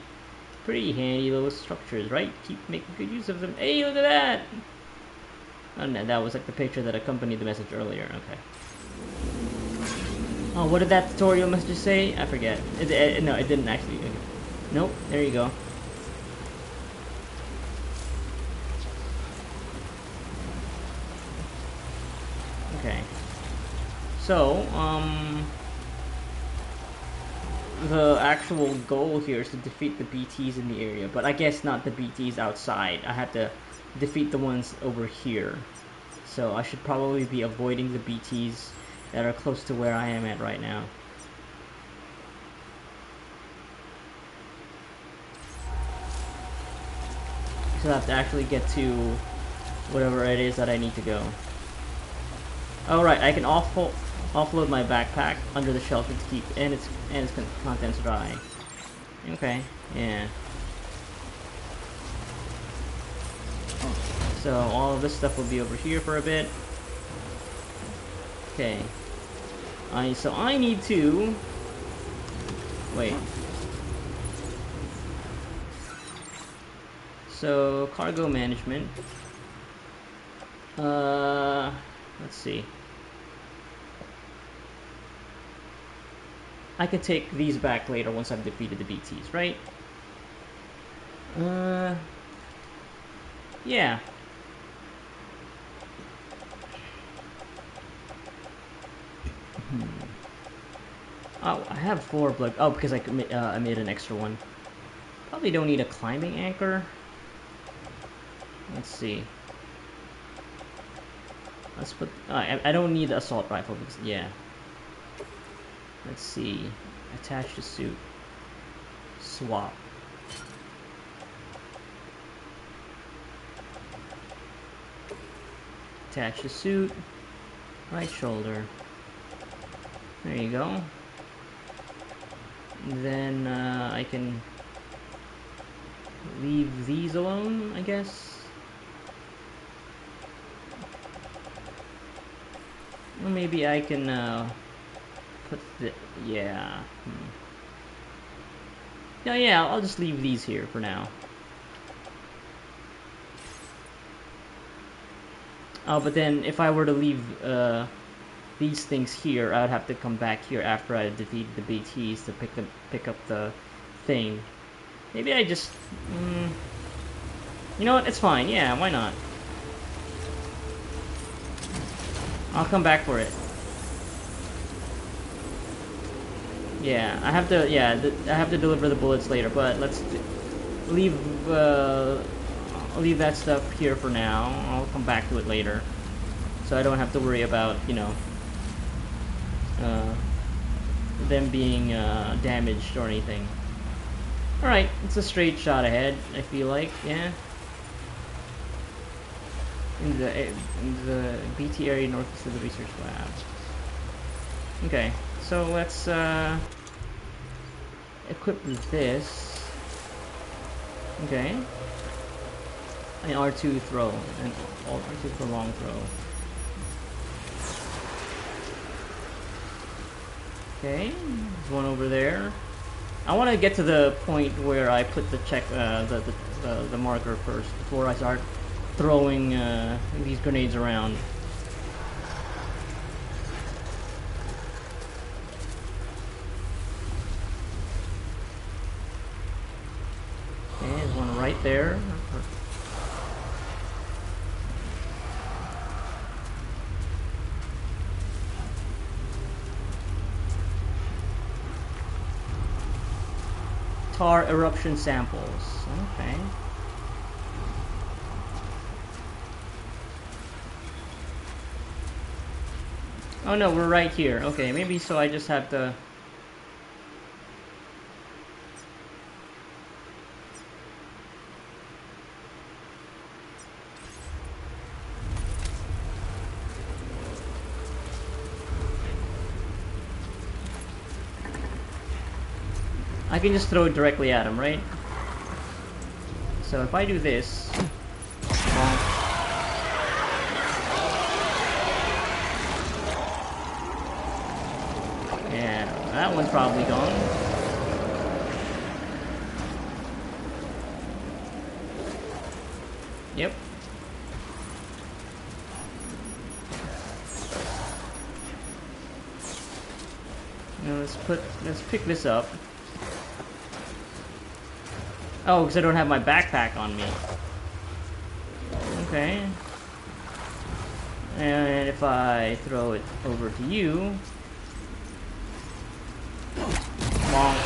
Pretty handy little structures, right? Keep making good use of them. Hey, look at that! Oh no, that was like the picture that accompanied the message earlier. Okay. Oh, what did that tutorial message say? I forget. No, it didn't actually. Okay. Nope, there you go. Okay. So, the actual goal here is to defeat the BTs in the area, but I guess not the BTs outside. I have to defeat the ones over here. So I should probably be avoiding the BTs that are close to where I am at right now. So I have to actually get to whatever it is that I need to go. Oh right, I can offload my backpack under the shelter to keep and its contents dry. Okay, yeah. So all of this stuff will be over here for a bit. Okay. So I need to wait. So cargo management. Let's see. I could take these back later once I've defeated the BTs, right? Yeah. Oh, I have 4 blood. Oh, because I made an extra one. Probably don't need a climbing anchor. Let's see. Let's put. I don't need the assault rifle because yeah. Let's see. Attach the suit. Swap. Attach the suit. Right shoulder. There you go. Then I can leave these alone, I guess. Or maybe I can put the yeah. No, yeah, I'll just leave these here for now. Oh, but then if I were to leave these things here, I'd have to come back here after I defeat the BTs to pick up the thing. Maybe I just you know what? It's fine. Yeah, why not? I'll come back for it. Yeah, I have to. Yeah, I have to deliver the bullets later. But let's leave. I'll leave that stuff here for now. I'll come back to it later, so I don't have to worry about them being damaged or anything. All right, it's a straight shot ahead. I feel like, yeah. In the BT area northeast of the research lab. Okay, so let's equip this. Okay. An R2 throw, and R2 for long throw. Okay, there's one over there. I want to get to the point where I put the the marker first before I start throwing these grenades around. Okay, there's one right there. car eruption samples. Okay. Oh no, we're right here. Okay, maybe so I just have to... I can just throw it directly at him, right? So if I do this... Yeah, that one's probably gone. Yep. Now let's pick this up. Oh, because I don't have my backpack on me. Okay. And if I throw it over to you... Bonk.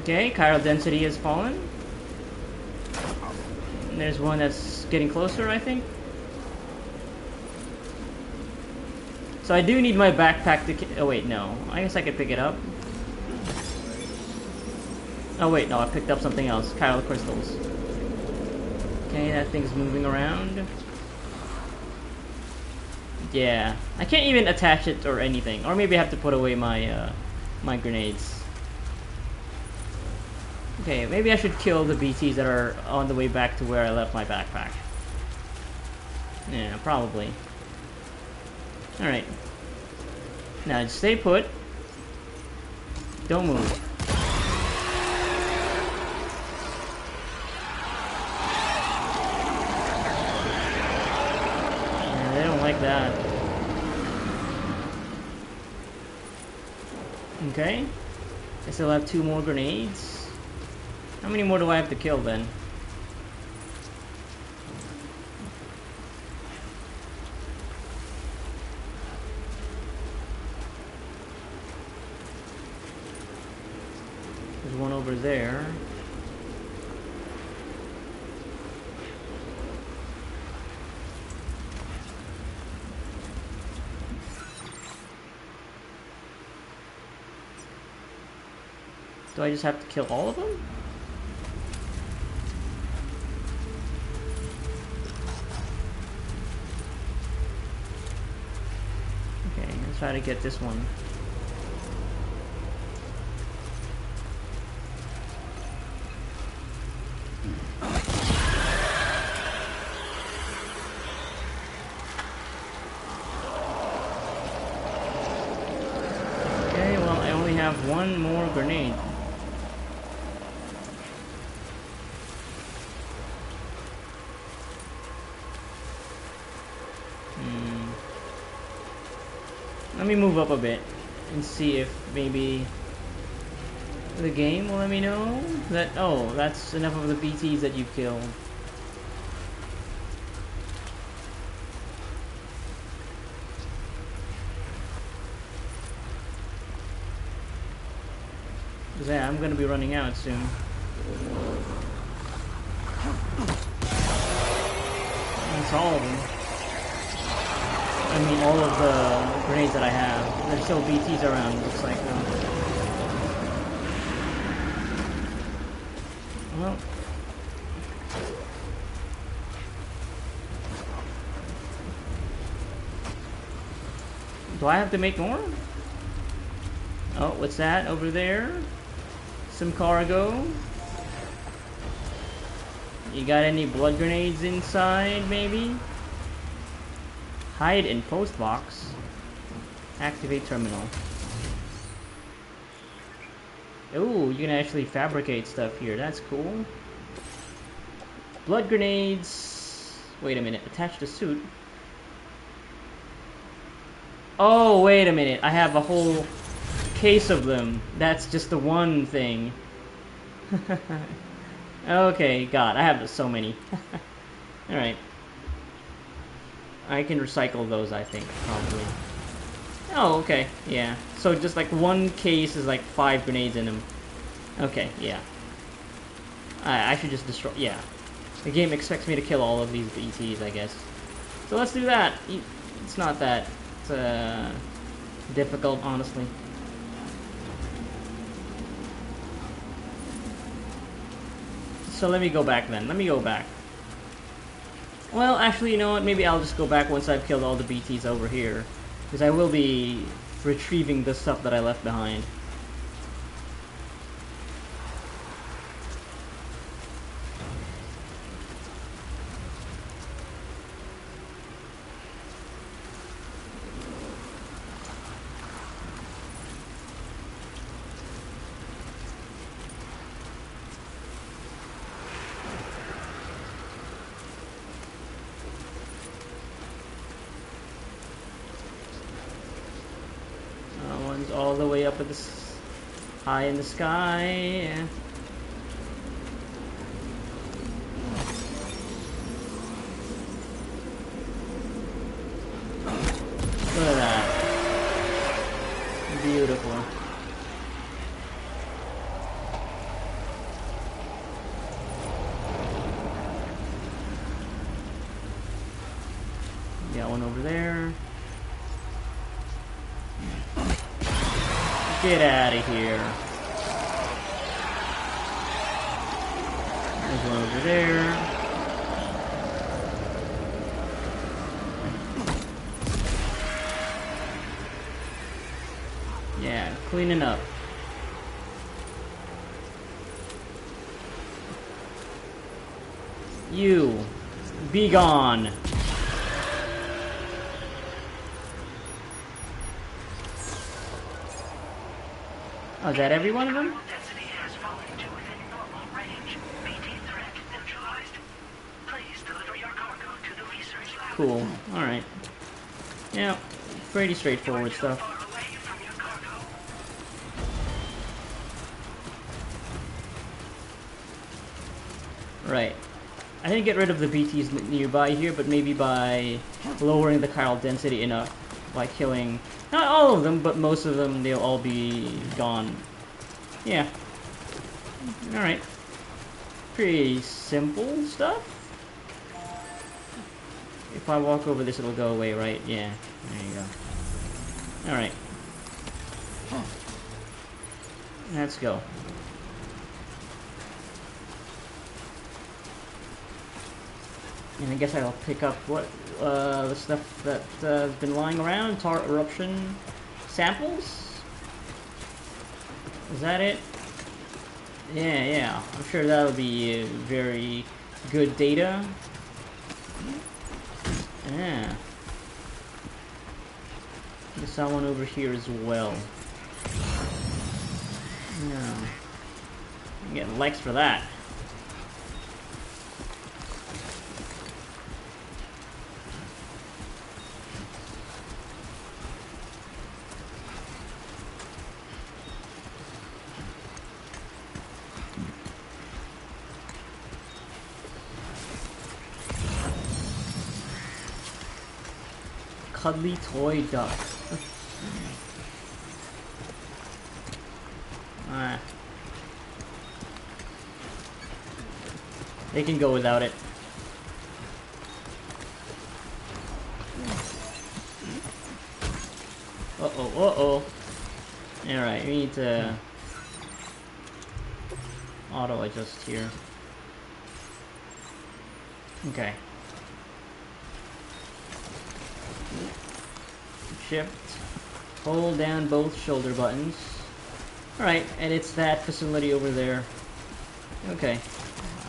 Okay, chiral density has fallen. And there's one that's getting closer, I think. So I do need my backpack to... Oh wait, no. I guess I could pick it up. Oh wait, no, I picked up something else. Chiral crystals. Okay, that thing's moving around. Yeah. I can't even attach it or anything. Or maybe I have to put away my, my grenades. Okay, maybe I should kill the BTs that are on the way back to where I left my backpack. Yeah, probably. Alright. Now, just stay put. Don't move. Yeah, they don't like that. Okay. I still have 2 more grenades. How many more do I have to kill then? There's one over there. Do I just have to kill all of them? Try to get this one. Okay, well I only have 1 more grenade. Let me move up a bit and see if maybe the game will let me know that, oh, that's enough of the BTs that you've killed. Because yeah, I'm gonna be running out soon. That's all of them. I mean, all of the grenades that I have. There's still BTs around, looks like, though. Well. Do I have to make more? Oh, what's that over there? Some cargo. You got any blood grenades inside, maybe? Hide in post box. Activate terminal. Ooh, you can actually fabricate stuff here. That's cool. Blood grenades. Wait a minute. Attach the suit. Oh, wait a minute. I have a whole case of them. That's just the one thing. Okay, God. I have so many. Alright. I can recycle those, I think, probably. Oh, okay, yeah. So just like one case is like 5 grenades in them. Okay, yeah. I should just destroy... Yeah. The game expects me to kill all of these BTs, I guess. So let's do that. It's not that difficult, honestly. So let me go back then. Let me go back. Well, actually, you know what? Maybe I'll just go back once I've killed all the BTs over here. Because I will be retrieving the stuff that I left behind. One's all the way up at this high in the sky. Yeah. Look at that. Beautiful. Got one over there. Get out of here. There's one over there. Yeah, cleaning up. You, be gone. Oh, is that every one of them? Density has fallen to within normal range. BT threat neutralized. Please deliver your cargo to the research lab. Cool. Alright. Yeah, pretty straightforward stuff. Far away from your cargo. Right. I didn't get rid of the BTs nearby here, but maybe by lowering the chiral density enough. By killing... Not all of them, but most of them, they'll all be gone. Yeah. Alright. Pretty simple stuff. If I walk over this, it'll go away, right? Yeah. There you go. Alright. Let's go. And I guess I'll pick up what the stuff that has been lying around. Tar eruption samples. Is that it? Yeah. I'm sure that'll be very good data. Yeah. There's someone over here as well. No. I'm getting likes for that. Cuddly toy duck. Ah. They can go without it. Uh-oh. Alright, we need to auto-adjust here. Okay. Shift. Hold down both shoulder buttons. Alright, and it's that facility over there. Okay.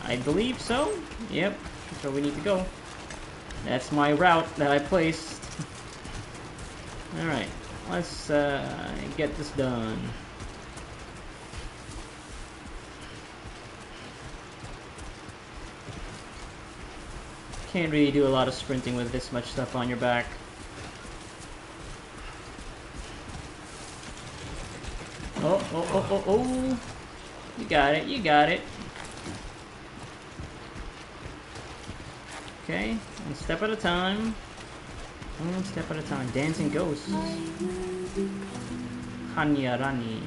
I believe so. Yep. That's where we need to go. That's my route that I placed. Alright. Let's get this done. Can't really do a lot of sprinting with this much stuff on your back. Oh. You got it. Okay, one step at a time. One step at a time. Dancing ghosts. Hanya Rani.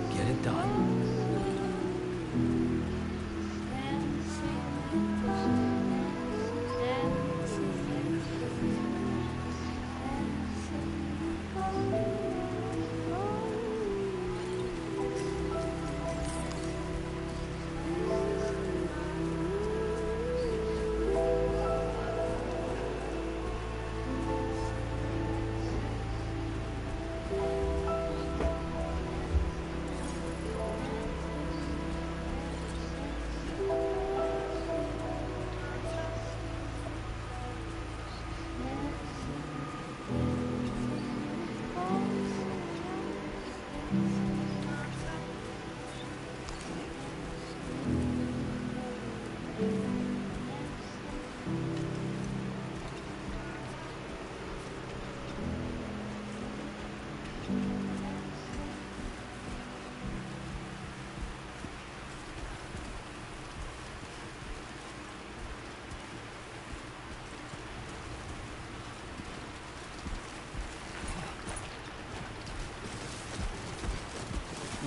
Get it done.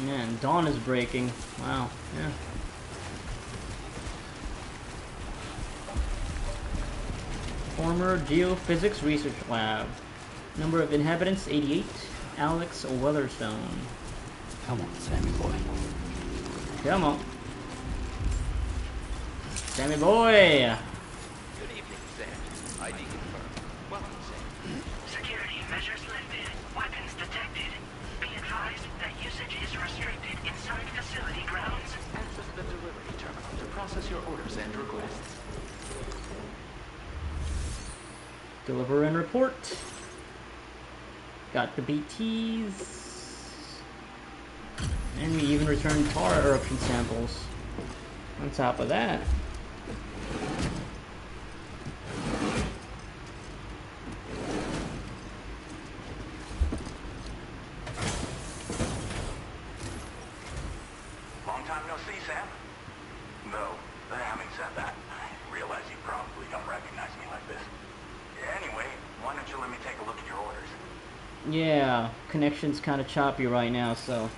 Man, dawn is breaking. Wow, yeah. Former Geophysics Research Lab. Number of inhabitants, 88. Alex Weatherstone. Come on, Sammy boy. Come on. Sammy boy! Good evening, Sam. ID confirmed. Welcome, Sam. Security measures lifted. Weapons detected. Be advised that usage is restricted inside facility grounds. Access the delivery terminal to process your orders and requests. Deliver and report. Got the BTs. And we even returned tar eruption samples. On top of that. Long time no see, Sam. Though, having said that, I realize you probably don't recognize me like this. Anyway, why don't you let me take a look at your orders? Yeah, connection's kind of choppy right now, so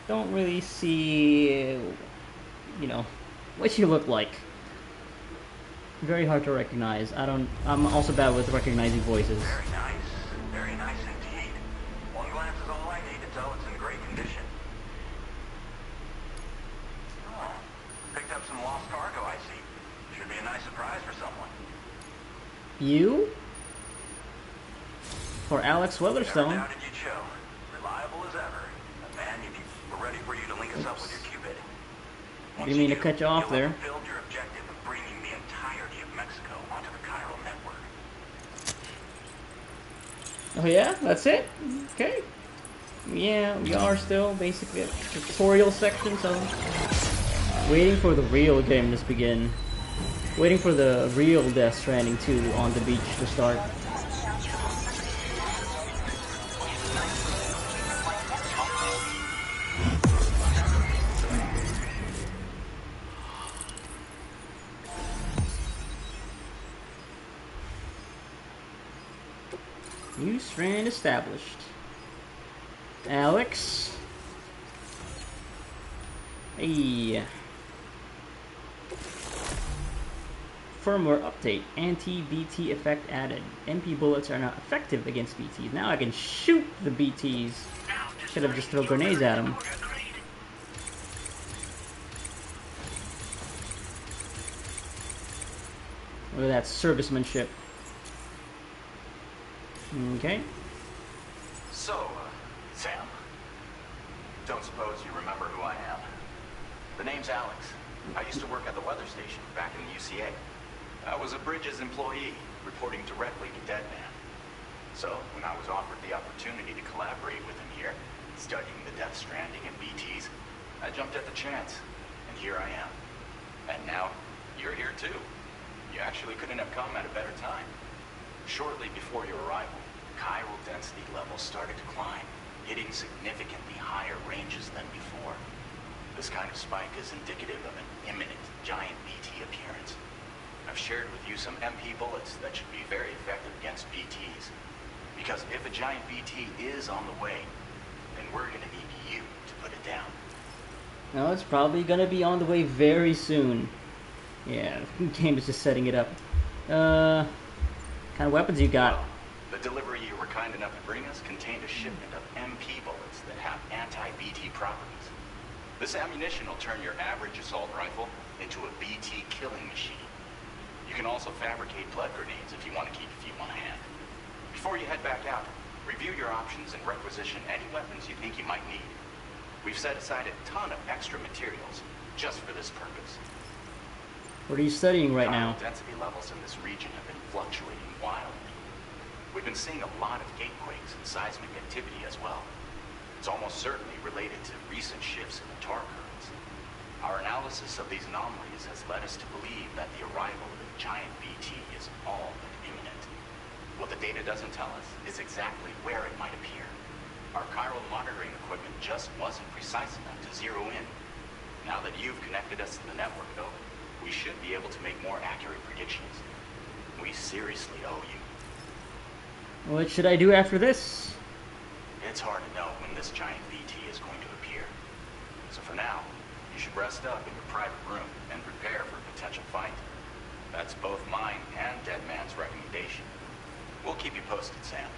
don't really see, you know, what you look like. Very hard to recognize. I'm also bad with recognizing voices. Very nice indeed. One glance is all I need to tell it's in great condition. Oh, picked up some lost cargo, I see. Should be a nice surprise for someone. You? For Alex Never Weatherstone. doubted you'd show. Reliable as ever. And man, we're ready for you to link us up with your Cupid. Once Didn't mean to do, cut you off you'll there. have fulfilled your objective of bringing the entirety of Mexico onto the chiral network. Oh yeah? That's it? Okay. Yeah, we are still basically at the tutorial section, so waiting for the real game to begin. Waiting for the real Death Stranding 2 on the beach to start. New strand established. Alex. Hey. Firmware update. Anti-BT effect added. MP bullets are not effective against BTs. Now I can shoot the BTs. Should have just thrown grenades at them. Look at that servicemanship. Okay. So, Sam, don't suppose you remember who I am? The name's Alex. I used to work at the weather station back in the UCA. I was a Bridges employee, reporting directly to Deadman. So, when I was offered the opportunity to collaborate with him here, studying the Death Stranding and BTs, I jumped at the chance, and here I am. And now, you're here too. You actually couldn't have come at a better time. Shortly before your arrival, chiral density levels started to climb, hitting significantly higher ranges than before. This kind of spike is indicative of an imminent giant BT appearance. I've shared with you some MP bullets that should be very effective against BTs. Because if a giant BT is on the way, then we're gonna need you to put it down. No, it's probably gonna be on the way very soon. Yeah, the game is just setting it up. Kind of weapons you got? Well, the delivery you were kind enough to bring us contained a shipment of MP bullets that have anti-BT properties. This ammunition will turn your average assault rifle into a BT killing machine. You can also fabricate blood grenades if you want to keep a few on hand. Before you head back out, review your options and requisition any weapons you think you might need. We've set aside a ton of extra materials just for this purpose. What are you studying right now? Density levels in this region have been fluctuating wildly. We've been seeing a lot of gatequakes and seismic activity as well. It's almost certainly related to recent shifts in the tar currents. Our analysis of these anomalies has led us to believe that the arrival of a giant BT is all but imminent. What the data doesn't tell us is exactly where it might appear. Our chiral monitoring equipment just wasn't precise enough to zero in. Now that you've connected us to the network, though, we should be able to make more accurate predictions. We seriously owe you. What should I do after this? It's hard to know when this giant BT is going to appear. So for now, you should rest up in your private room and prepare for a potential fight. That's both mine and Deadman's recommendation. We'll keep you posted, Sam.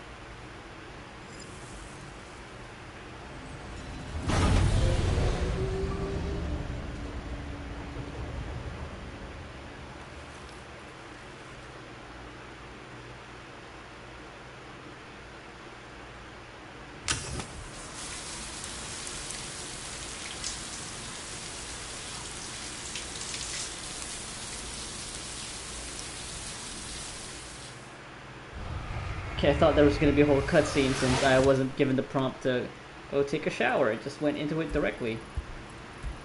Okay, I thought there was going to be a whole cutscene since I wasn't given the prompt to go take a shower. It just went into it directly.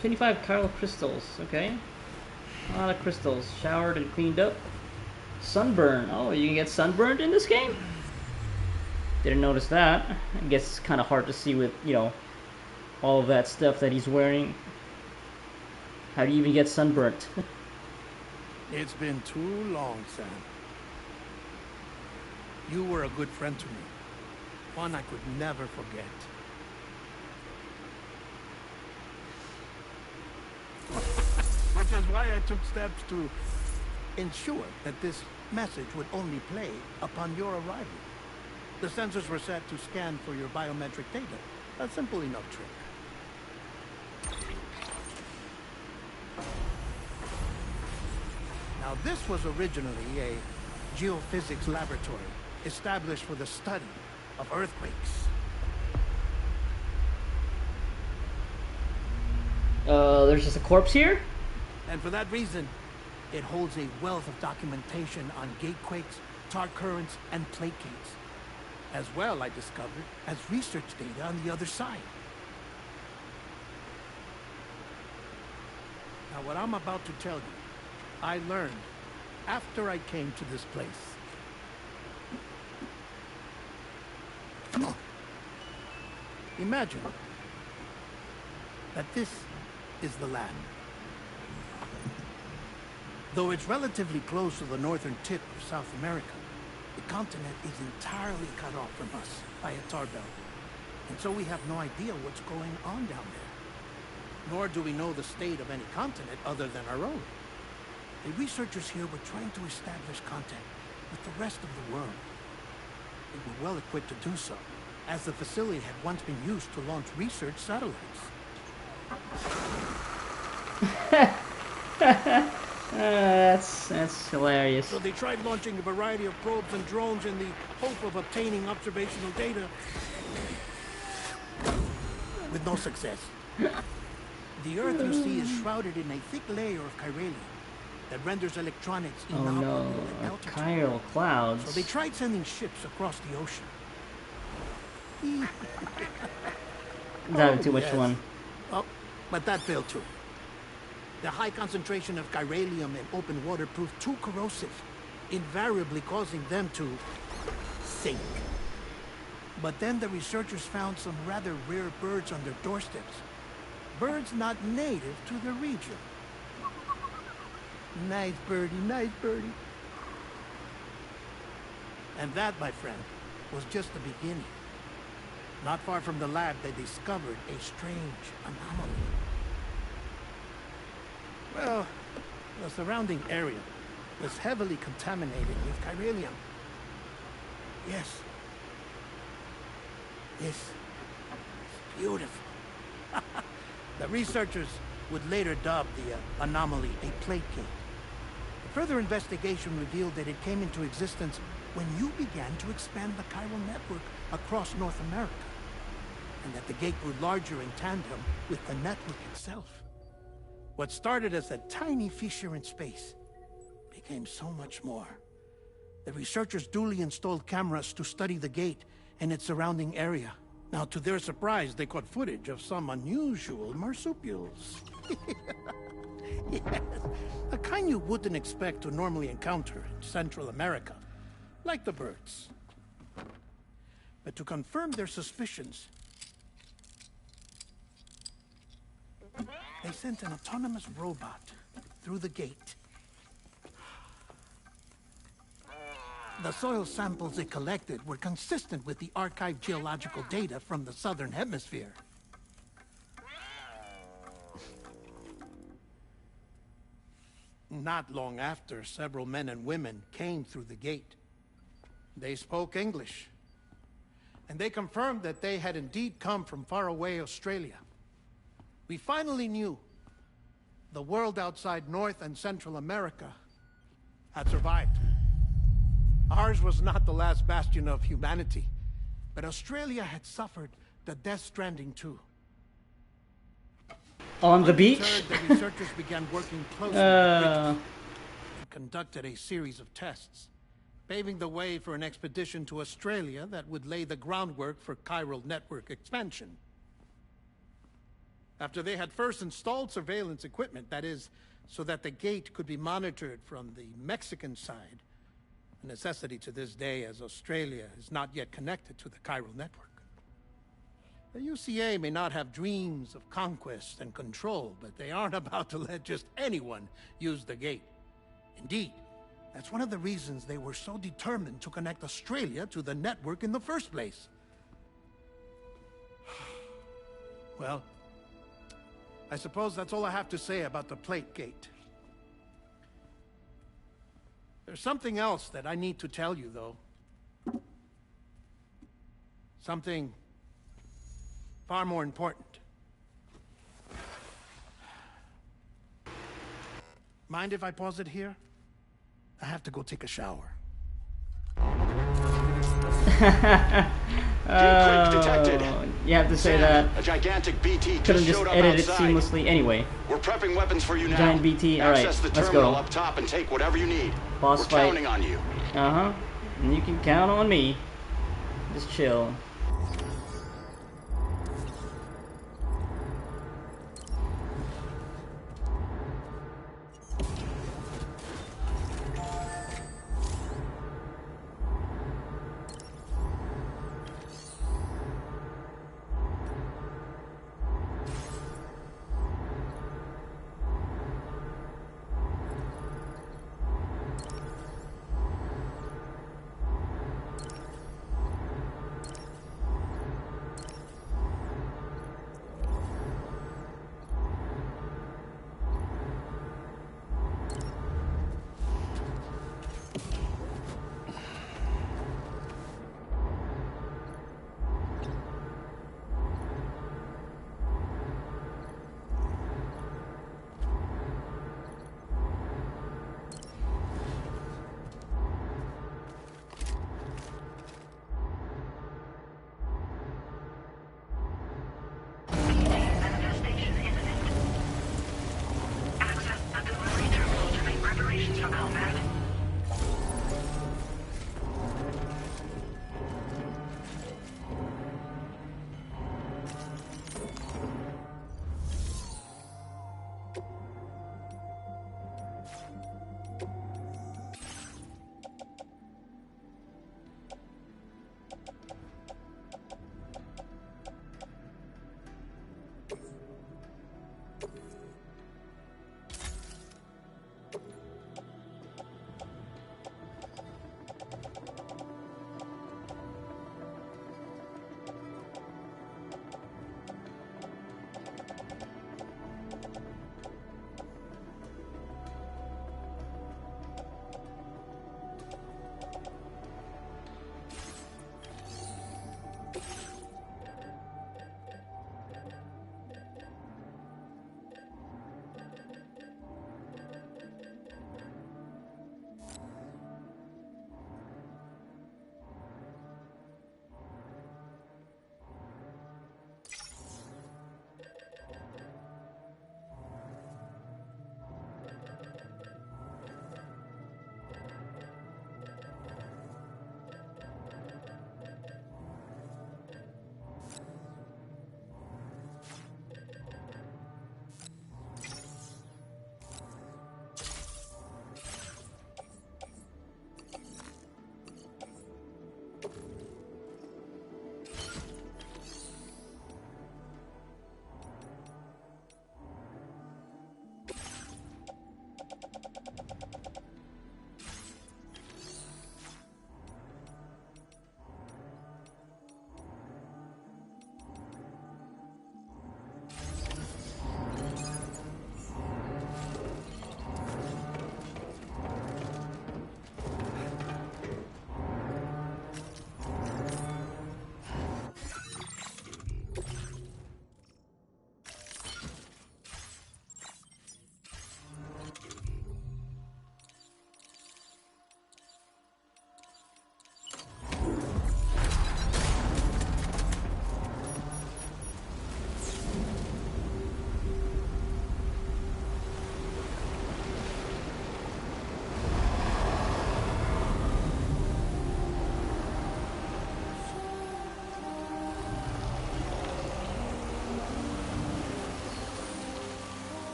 25 chiral crystals, okay. A lot of crystals. Showered and cleaned up. Sunburn. Oh, you can get sunburned in this game? Didn't notice that. I guess it's kind of hard to see with, you know, all of that stuff that he's wearing. How do you even get sunburnt? It's been too long, Sam. You were a good friend to me. One I could never forget. Which is why I took steps to ensure that this message would only play upon your arrival. The sensors were set to scan for your biometric data. A simple enough trick. Now, this was originally a geophysics laboratory established for the study of earthquakes. There's just a corpse here? And for that reason, it holds a wealth of documentation on gatequakes, tar currents, and plate gates. As well, I discovered, as research data on the other side. Now, what I'm about to tell you, I learned after I came to this place. Imagine that this is the land. Though it's relatively close to the northern tip of South America, The continent is entirely cut off from us by a tar belt. And so we have no idea what's going on down there. Nor do we know the state of any continent other than our own. The researchers here were trying to establish contact with the rest of the world. They were well equipped to do so, as the facility had once been used to launch research satellites. That's hilarious. So they tried launching a variety of probes and drones in the hope of obtaining observational data. With no success. The Earth, you see, is shrouded in a thick layer of chiralium that renders electronics Oh inoperable no, at altitude. chiral clouds. So they tried sending ships across the ocean. That too much yes. fun. Oh, but that failed too. The high concentration of chiralium in open water proved too corrosive, invariably causing them to sink. But then the researchers found some rather rare birds on their doorsteps. Birds not native to the region. Nice birdie, nice birdie. And that, my friend, was just the beginning. Not far from the lab, they discovered a strange anomaly. Well, the surrounding area was heavily contaminated with chiralium. Yes. This is beautiful. The researchers would later dub the anomaly a plate gate. The further investigation revealed that it came into existence when you began to expand the chiral network across North America, and that the gate grew larger in tandem with the network itself. What started as a tiny fissure in space became so much more. The researchers duly installed cameras to study the gate and its surrounding area. Now, to their surprise, they caught footage of some unusual marsupials. Yes, a kind you wouldn't expect to normally encounter in Central America, like the birds. But to confirm their suspicions, they sent an autonomous robot through the gate. The soil samples it collected were consistent with the archived geological data from the southern hemisphere. Not long after, several men and women came through the gate. They spoke English, and they confirmed that they had indeed come from faraway Australia. We finally knew the world outside North and Central America had survived. Ours was not the last bastion of humanity, but Australia had suffered the death stranding too. On the beach? The researchers began working closely with British and conducted a series of tests, paving the way for an expedition to Australia that would lay the groundwork for chiral network expansion. After they had first installed surveillance equipment, that is, so that the gate could be monitored from the Mexican side, a necessity to this day as Australia is not yet connected to the chiral network. The UCA may not have dreams of conquest and control, but they aren't about to let just anyone use the gate. Indeed, that's one of the reasons they were so determined to connect Australia to the network in the first place. Well, I suppose that's all I have to say about the plate gate. There's something else that I need to tell you, though. Something far more important. Mind if I pause it here? I have to go take a shower. Detected. You have to say that. A gigantic BT Couldn't just showed up edit it outside. seamlessly anyway. We're prepping weapons for you now. Giant BT. All right, Access the let's terminal go. up top and take whatever you need. Boss We're fight. counting on you. Uh-huh. And you can count on me. Just chill.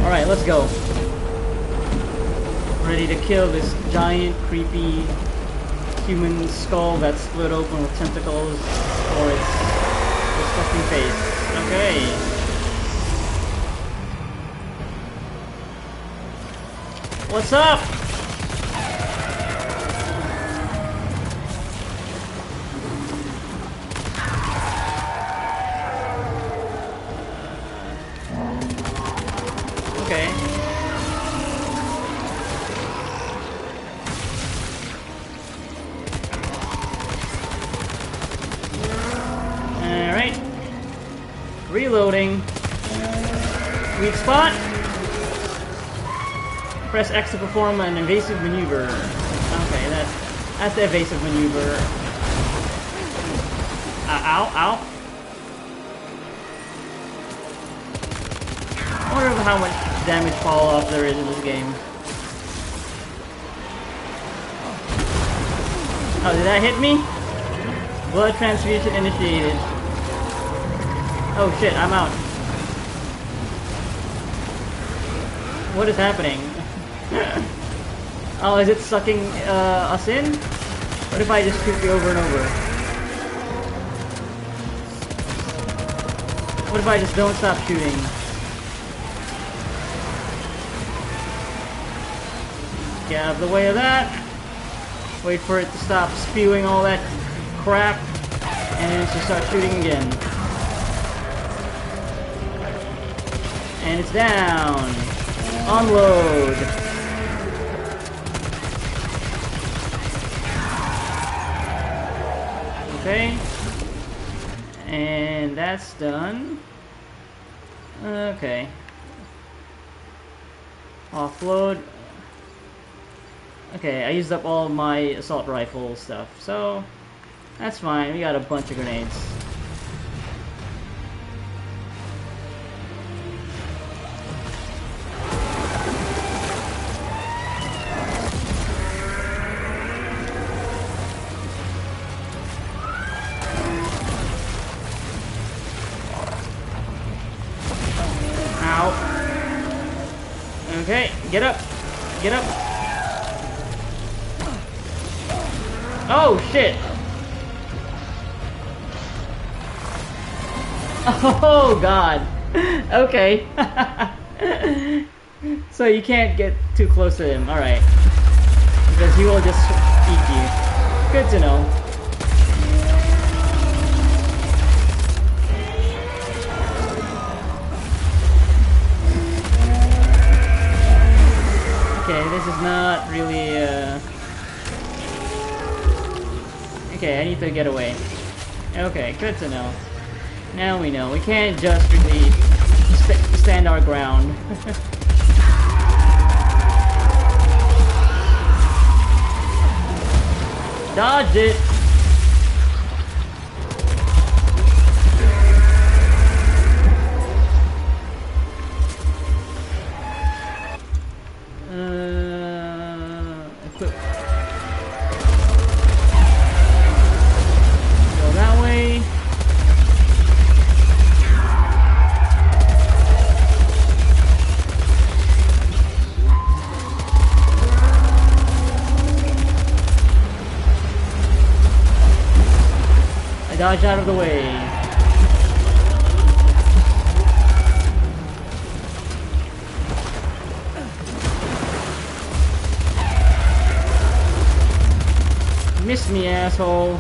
Alright, let's go. Ready to kill this giant, creepy human skull that's split open with tentacles for its disgusting face. Okay. What's up? Okay. Alright. Reloading. Weak spot. Press X to perform an evasive maneuver. Okay, that's the evasive maneuver. Ow, ow. I wonder how much damage fall off there is in this game. Oh, did that hit me? Blood transfusion initiated. Oh shit, I'm out. What is happening? Oh, is it sucking us in? What if I just shoot you over and over? What if I just don't stop shooting? Get out of the way of that. Wait for it to stop spewing all that crap. And to start shooting again. And it's down. Unload. Okay. And that's done. Okay. Offload. Okay, I used up all my assault rifle stuff, so that's fine. We got a bunch of grenades. Ow. Okay, get up. Get up. Oh shit! Oh god. Okay. So you can't get too close to him. Alright. Because he will just eat you. Good to know. Okay, this is not really Okay, I need to get away. Okay, good to know. Now we know. We can't just really stand our ground. Dodge it! Equip. Go that way. I dodge out of the way. Miss me, asshole.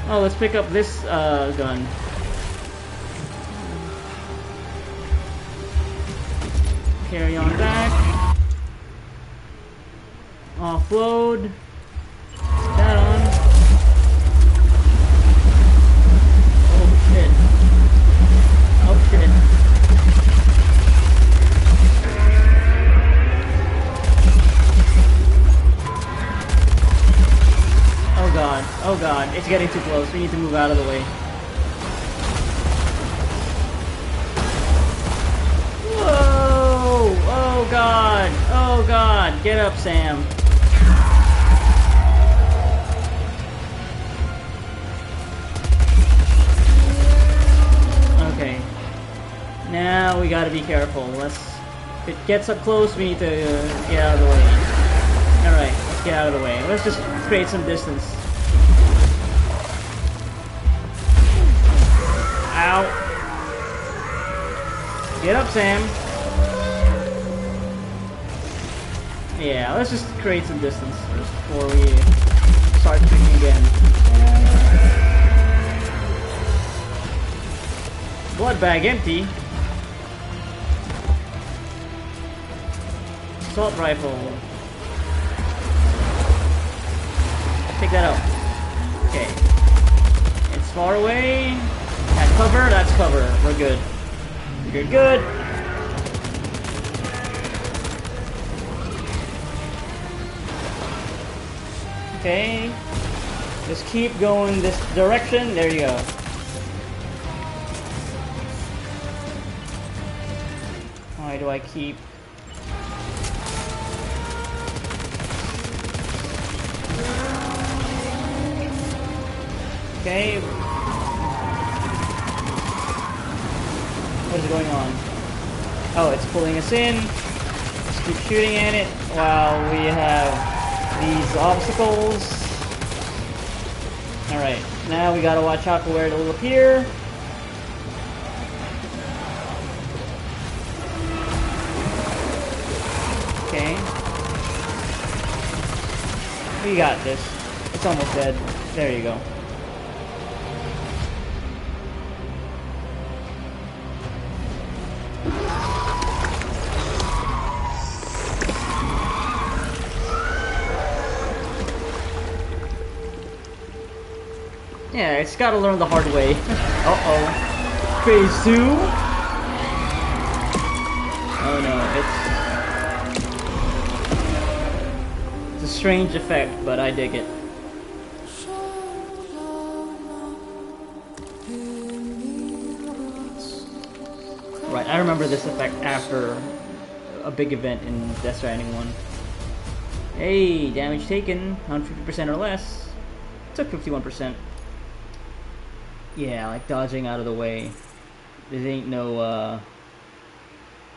Oh, let's pick up this gun. Carry on back. Offload. That on. Oh shit. Oh shit. Oh god. Oh god. It's getting too close. We need to move out of the way. Whoa! Oh god. Oh god. Get up, Sam. Okay. Now we gotta be careful. Let's If it gets up close, we need to get out of the way. Alright, let's get out of the way. Let's just create some distance. Ow. Get up, Sam. Yeah, let's just create some distance first before we start shooting again. Blood bag empty. Assault rifle. Take that out. Okay. It's far away. That's cover. That's cover. We're good. You're good. Okay. Just keep going this direction. There you go. Why do I keep... Okay. What is going on? Oh, it's pulling us in. Let's keep shooting at it while we have these obstacles. Alright, now we gotta watch out for where it'll appear. Okay. We got this. It's almost dead. There you go. Yeah, it's gotta learn the hard way. Uh-oh. Phase 2? Oh no, it's a strange effect, but I dig it. Right, I remember this effect after a big event in Death Stranding 1. Hey, damage taken, 150% or less. Took 51%. Yeah, like dodging out of the way. There ain't no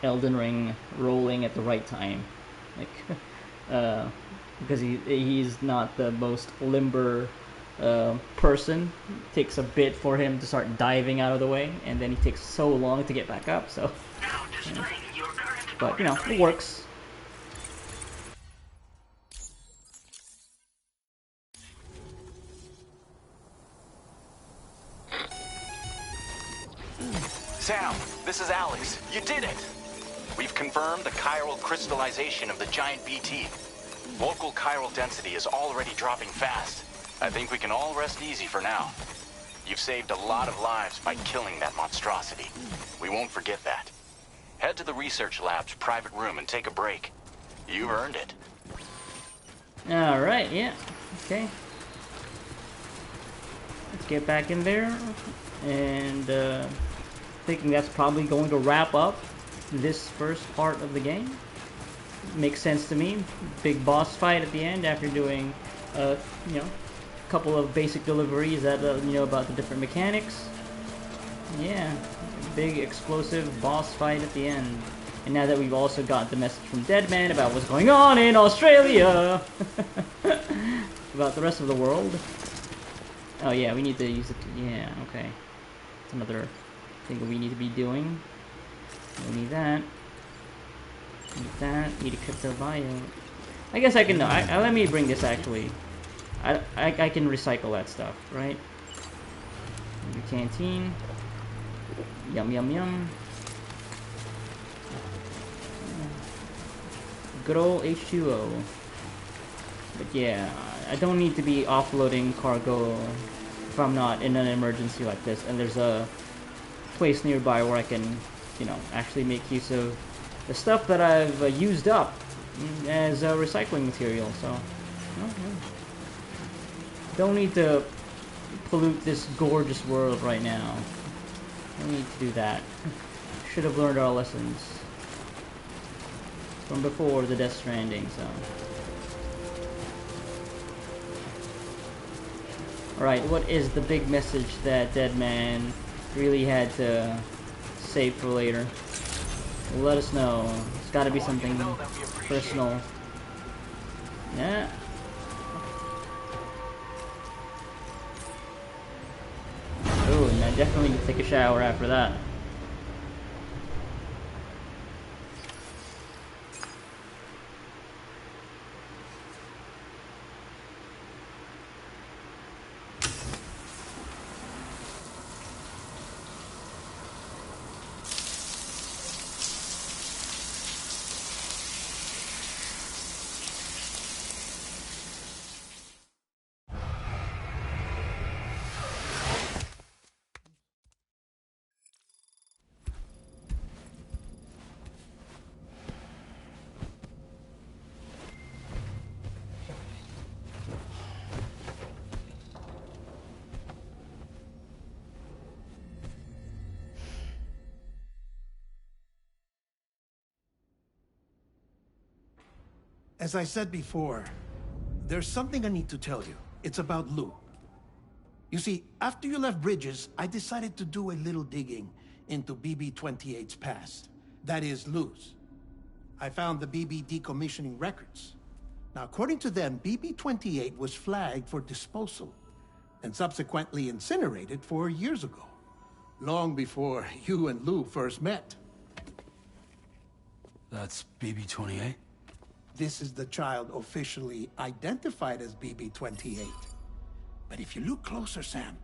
Elden Ring rolling at the right time. Like, because he's not the most limber person. It takes a bit for him to start diving out of the way, and then he takes so long to get back up, so... Yeah. But, you know, it works. Sam, this is Alex. You did it! We've confirmed the chiral crystallization of the giant BT. Local chiral density is already dropping fast. I think we can all rest easy for now. You've saved a lot of lives by killing that monstrosity. We won't forget that. Head to the research lab's private room and take a break. You've earned it. Alright, yeah. Okay. Let's get back in there. And, thinking that's probably going to wrap up this first part of the game. Makes sense to me. Big boss fight at the end after doing, you know, a couple of basic deliveries that you know about the different mechanics. Yeah, big explosive boss fight at the end. And now that we've also got the message from Deadman about what's going on in Australia, about the rest of the world. Oh yeah, we need to use it. Yeah, okay. It's another thing we need to be doing. We need that. Need that. Need a crypto bio. I guess I can. Let me bring this actually. I can recycle that stuff, right? The canteen. Yum yum yum. Good old H2O. But yeah, I don't need to be offloading cargo if I'm not in an emergency like this, and there's a place nearby where I can, you know, actually make use of the stuff that I've used up as recycling material. So, don't need to pollute this gorgeous world right now. Don't need to do that. Should have learned our lessons from before the Death Stranding. So, all right, what is the big message that Deadman really had to save for later? Let us know. It's gotta be something personal. Yeah. Oh, and I definitely need to take a shower after that. As I said before, there's something I need to tell you. It's about Lou. You see, after you left Bridges, I decided to do a little digging into BB-28's past. That is, Lou's. I found the BB decommissioning records. Now, according to them, BB-28 was flagged for disposal and subsequently incinerated 4 years ago, long before you and Lou first met. That's BB-28? This is the child officially identified as BB-28. But if you look closer, Sam,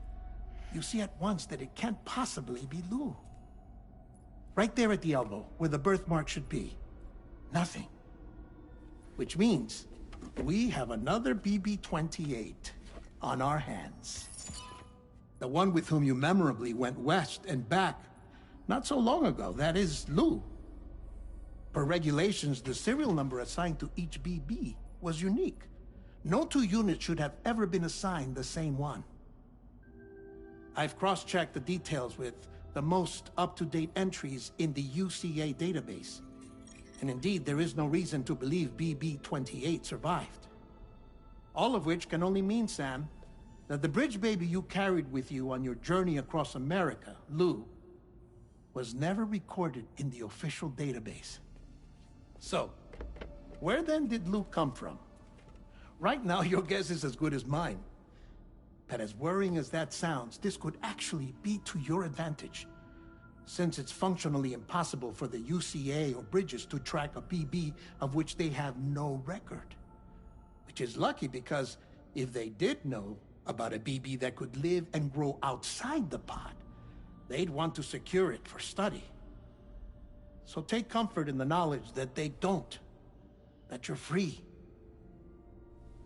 you see at once that it can't possibly be Lou. Right there at the elbow, where the birthmark should be. Nothing. Which means we have another BB-28 on our hands. The one with whom you memorably went west and back not so long ago. That is Lou. Per regulations, the serial number assigned to each BB was unique. No two units should have ever been assigned the same one. I've cross-checked the details with the most up-to-date entries in the UCA database. And indeed, there is no reason to believe BB-28 survived. All of which can only mean, Sam, that the bridge baby you carried with you on your journey across America, Lou, was never recorded in the official database. So, where then did Lou come from? Right now, your guess is as good as mine. But as worrying as that sounds, this could actually be to your advantage, since it's functionally impossible for the UCA or Bridges to track a BB of which they have no record. Which is lucky, because if they did know about a BB that could live and grow outside the pod, they'd want to secure it for study. So take comfort in the knowledge that they don't, that you're free,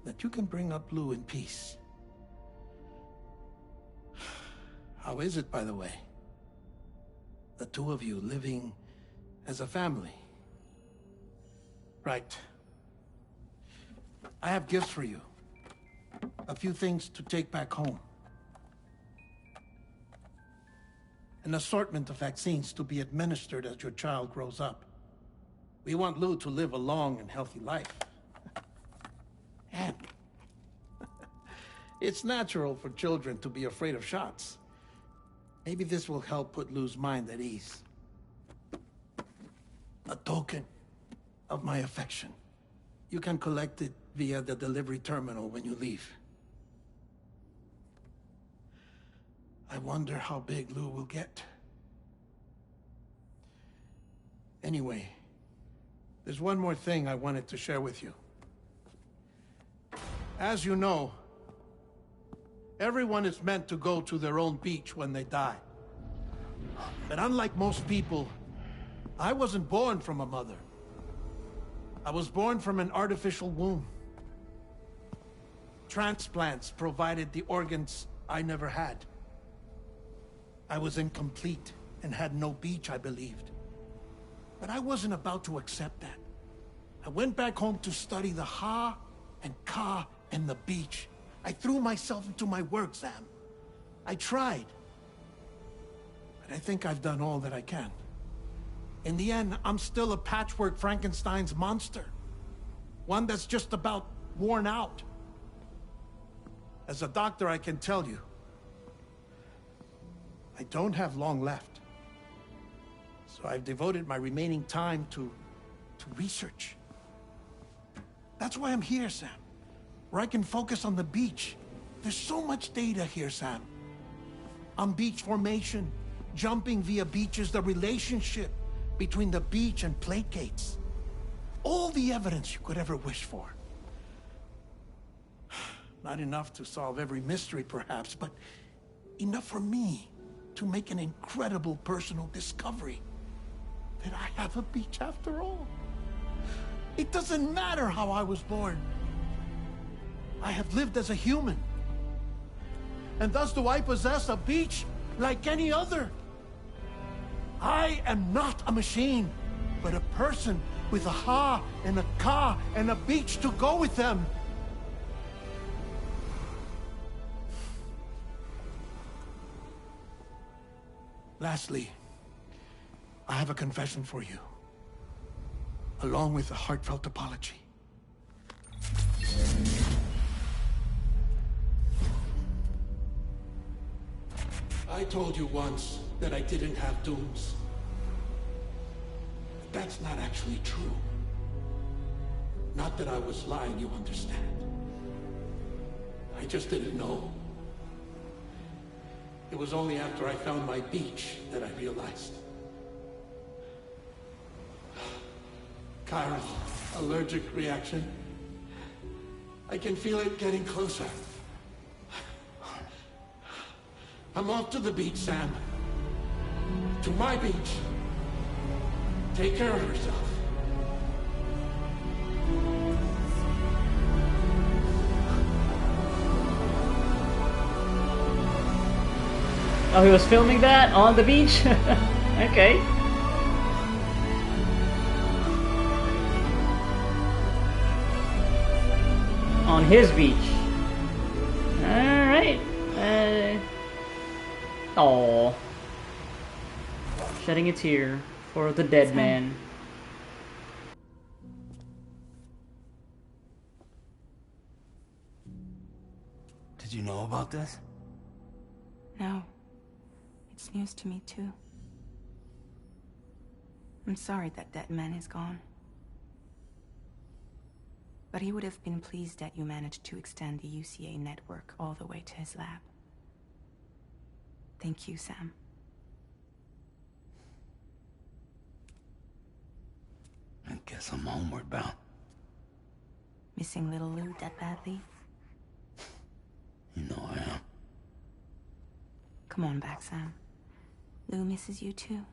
that you can bring up Lou in peace. How is it, by the way? The two of you living as a family? Right. I have gifts for you. A few things to take back home. An assortment of vaccines to be administered as your child grows up. We want Lou to live a long and healthy life. And it's natural for children to be afraid of shots. Maybe this will help put Lou's mind at ease. A token of my affection. You can collect it via the delivery terminal when you leave. I wonder how big Lou will get. Anyway, there's one more thing I wanted to share with you. As you know, everyone is meant to go to their own beach when they die. But unlike most people, I wasn't born from a mother. I was born from an artificial womb. Transplants provided the organs I never had. I was incomplete and had no beach, I believed. But I wasn't about to accept that. I went back home to study the Ha and Ka and the beach. I threw myself into my work, Sam. I tried. But I think I've done all that I can. In the end, I'm still a patchwork Frankenstein's monster. One that's just about worn out. As a doctor, I can tell you, I don't have long left. So I've devoted my remaining time to to research. That's why I'm here, Sam. Where I can focus on the beach. There's so much data here, Sam. On beach formation, jumping via beaches, the relationship between the beach and placates. All the evidence you could ever wish for. Not enough to solve every mystery, perhaps, but enough for me to make an incredible personal discovery. That I have a beach after all. It doesn't matter how I was born. I have lived as a human. And thus do I possess a beach like any other. I am not a machine, but a person with a ha and a ka and a beach to go with them. Lastly, I have a confession for you, along with a heartfelt apology. I told you once that I didn't have dooms. That's not actually true. Not that I was lying, you understand. I just didn't know. It was only after I found my beach that I realized. Kyra's allergic reaction. I can feel it getting closer. I'm off to the beach, Sam. To my beach. Take care of yourself. Oh, he was filming that on the beach? Okay. On his beach. Alright. Aww. Shedding a tear for the dead man. Did you know about this? No. It's news to me, too. I'm sorry that dead man is gone. But he would have been pleased that you managed to extend the UCA network all the way to his lab. Thank you, Sam. I guess I'm homeward bound. Missing little Lou that badly? You know I am. Come on back, Sam. Lou misses you too.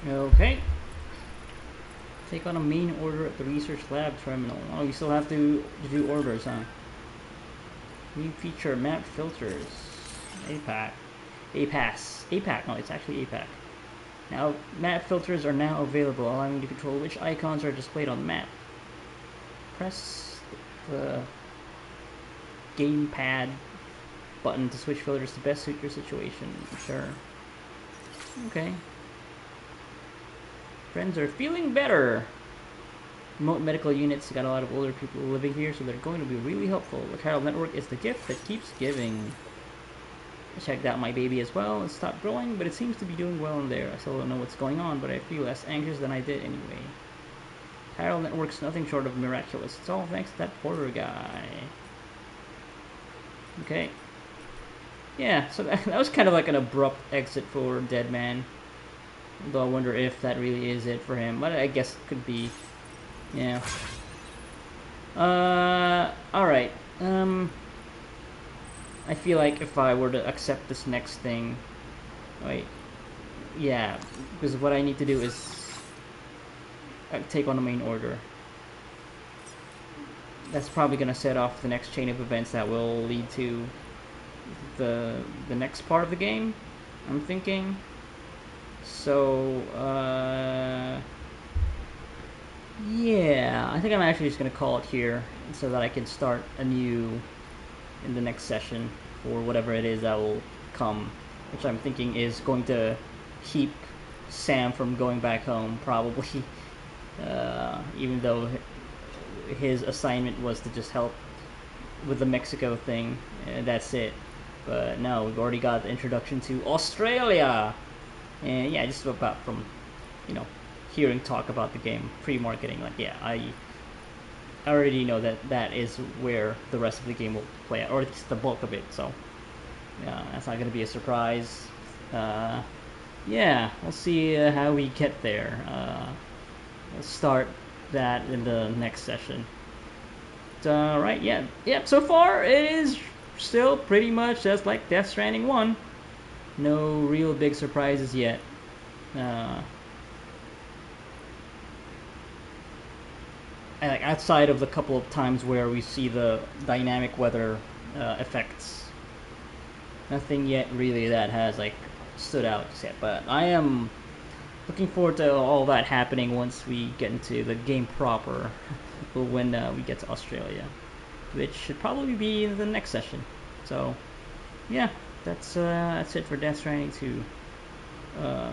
Okay. Take on a main order at the research lab terminal. Oh, you still have to do orders, huh? New feature, map filters. APAC. APAS. APAC, no, it's actually APAC. Now, map filters are now available, allowing you to control which icons are displayed on the map. Press the gamepad button to switch filters to best suit your situation. Sure. Okay. Friends are feeling better. Remote medical units got a lot of older people living here, so they're going to be really helpful. The chiral network is the gift that keeps giving. I checked out my baby as well. It stopped growing, but it seems to be doing well in there. I still don't know what's going on, but I feel less anxious than I did anyway. Chiral network's nothing short of miraculous. It's all thanks to that Porter guy. Okay. Yeah, so that was kind of like an abrupt exit for Dead Man. Though I wonder if that really is it for him. But I guess it could be. Yeah. Alright. I feel like if I were to accept this next thing... Wait. Yeah, because what I need to do is... take on the main order. That's probably going to set off the next chain of events that will lead to the next part of the game, I'm thinking. So, yeah, I think I'm actually just going to call it here so that I can start a new in the next session for whatever it is that will come, which I'm thinking is going to keep Sam from going back home, probably. Even though his assignment was to just help with the Mexico thing, and that's it. But no, we've already got the introduction to Australia, and yeah, just about from, you know, hearing talk about the game, pre-marketing. Like, yeah, I already know that that is where the rest of the game will play out, or at least the bulk of it. So yeah, that's not gonna be a surprise. Yeah, we'll see how we get there. We'll start that in the next session. Right, yeah. Yep, so far it is still pretty much just like Death Stranding 1. No real big surprises yet. Like outside of the couple of times where we see the dynamic weather effects, nothing yet really that has like stood out yet. But I am looking forward to all that happening once we get into the game proper, when we get to Australia, which should probably be in the next session. So, yeah, that's it for Death Stranding 2,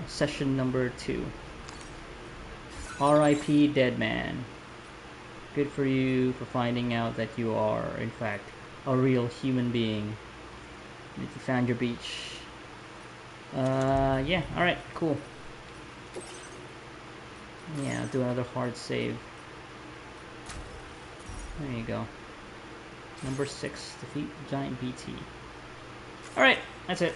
session number 2. R.I.P. Dead Man. Good for you for finding out that you are, in fact, a real human being. That you found your beach. Yeah, alright, cool. Yeah, I'll do another hard save. There you go. Number 6, defeat giant BT. Alright, that's it.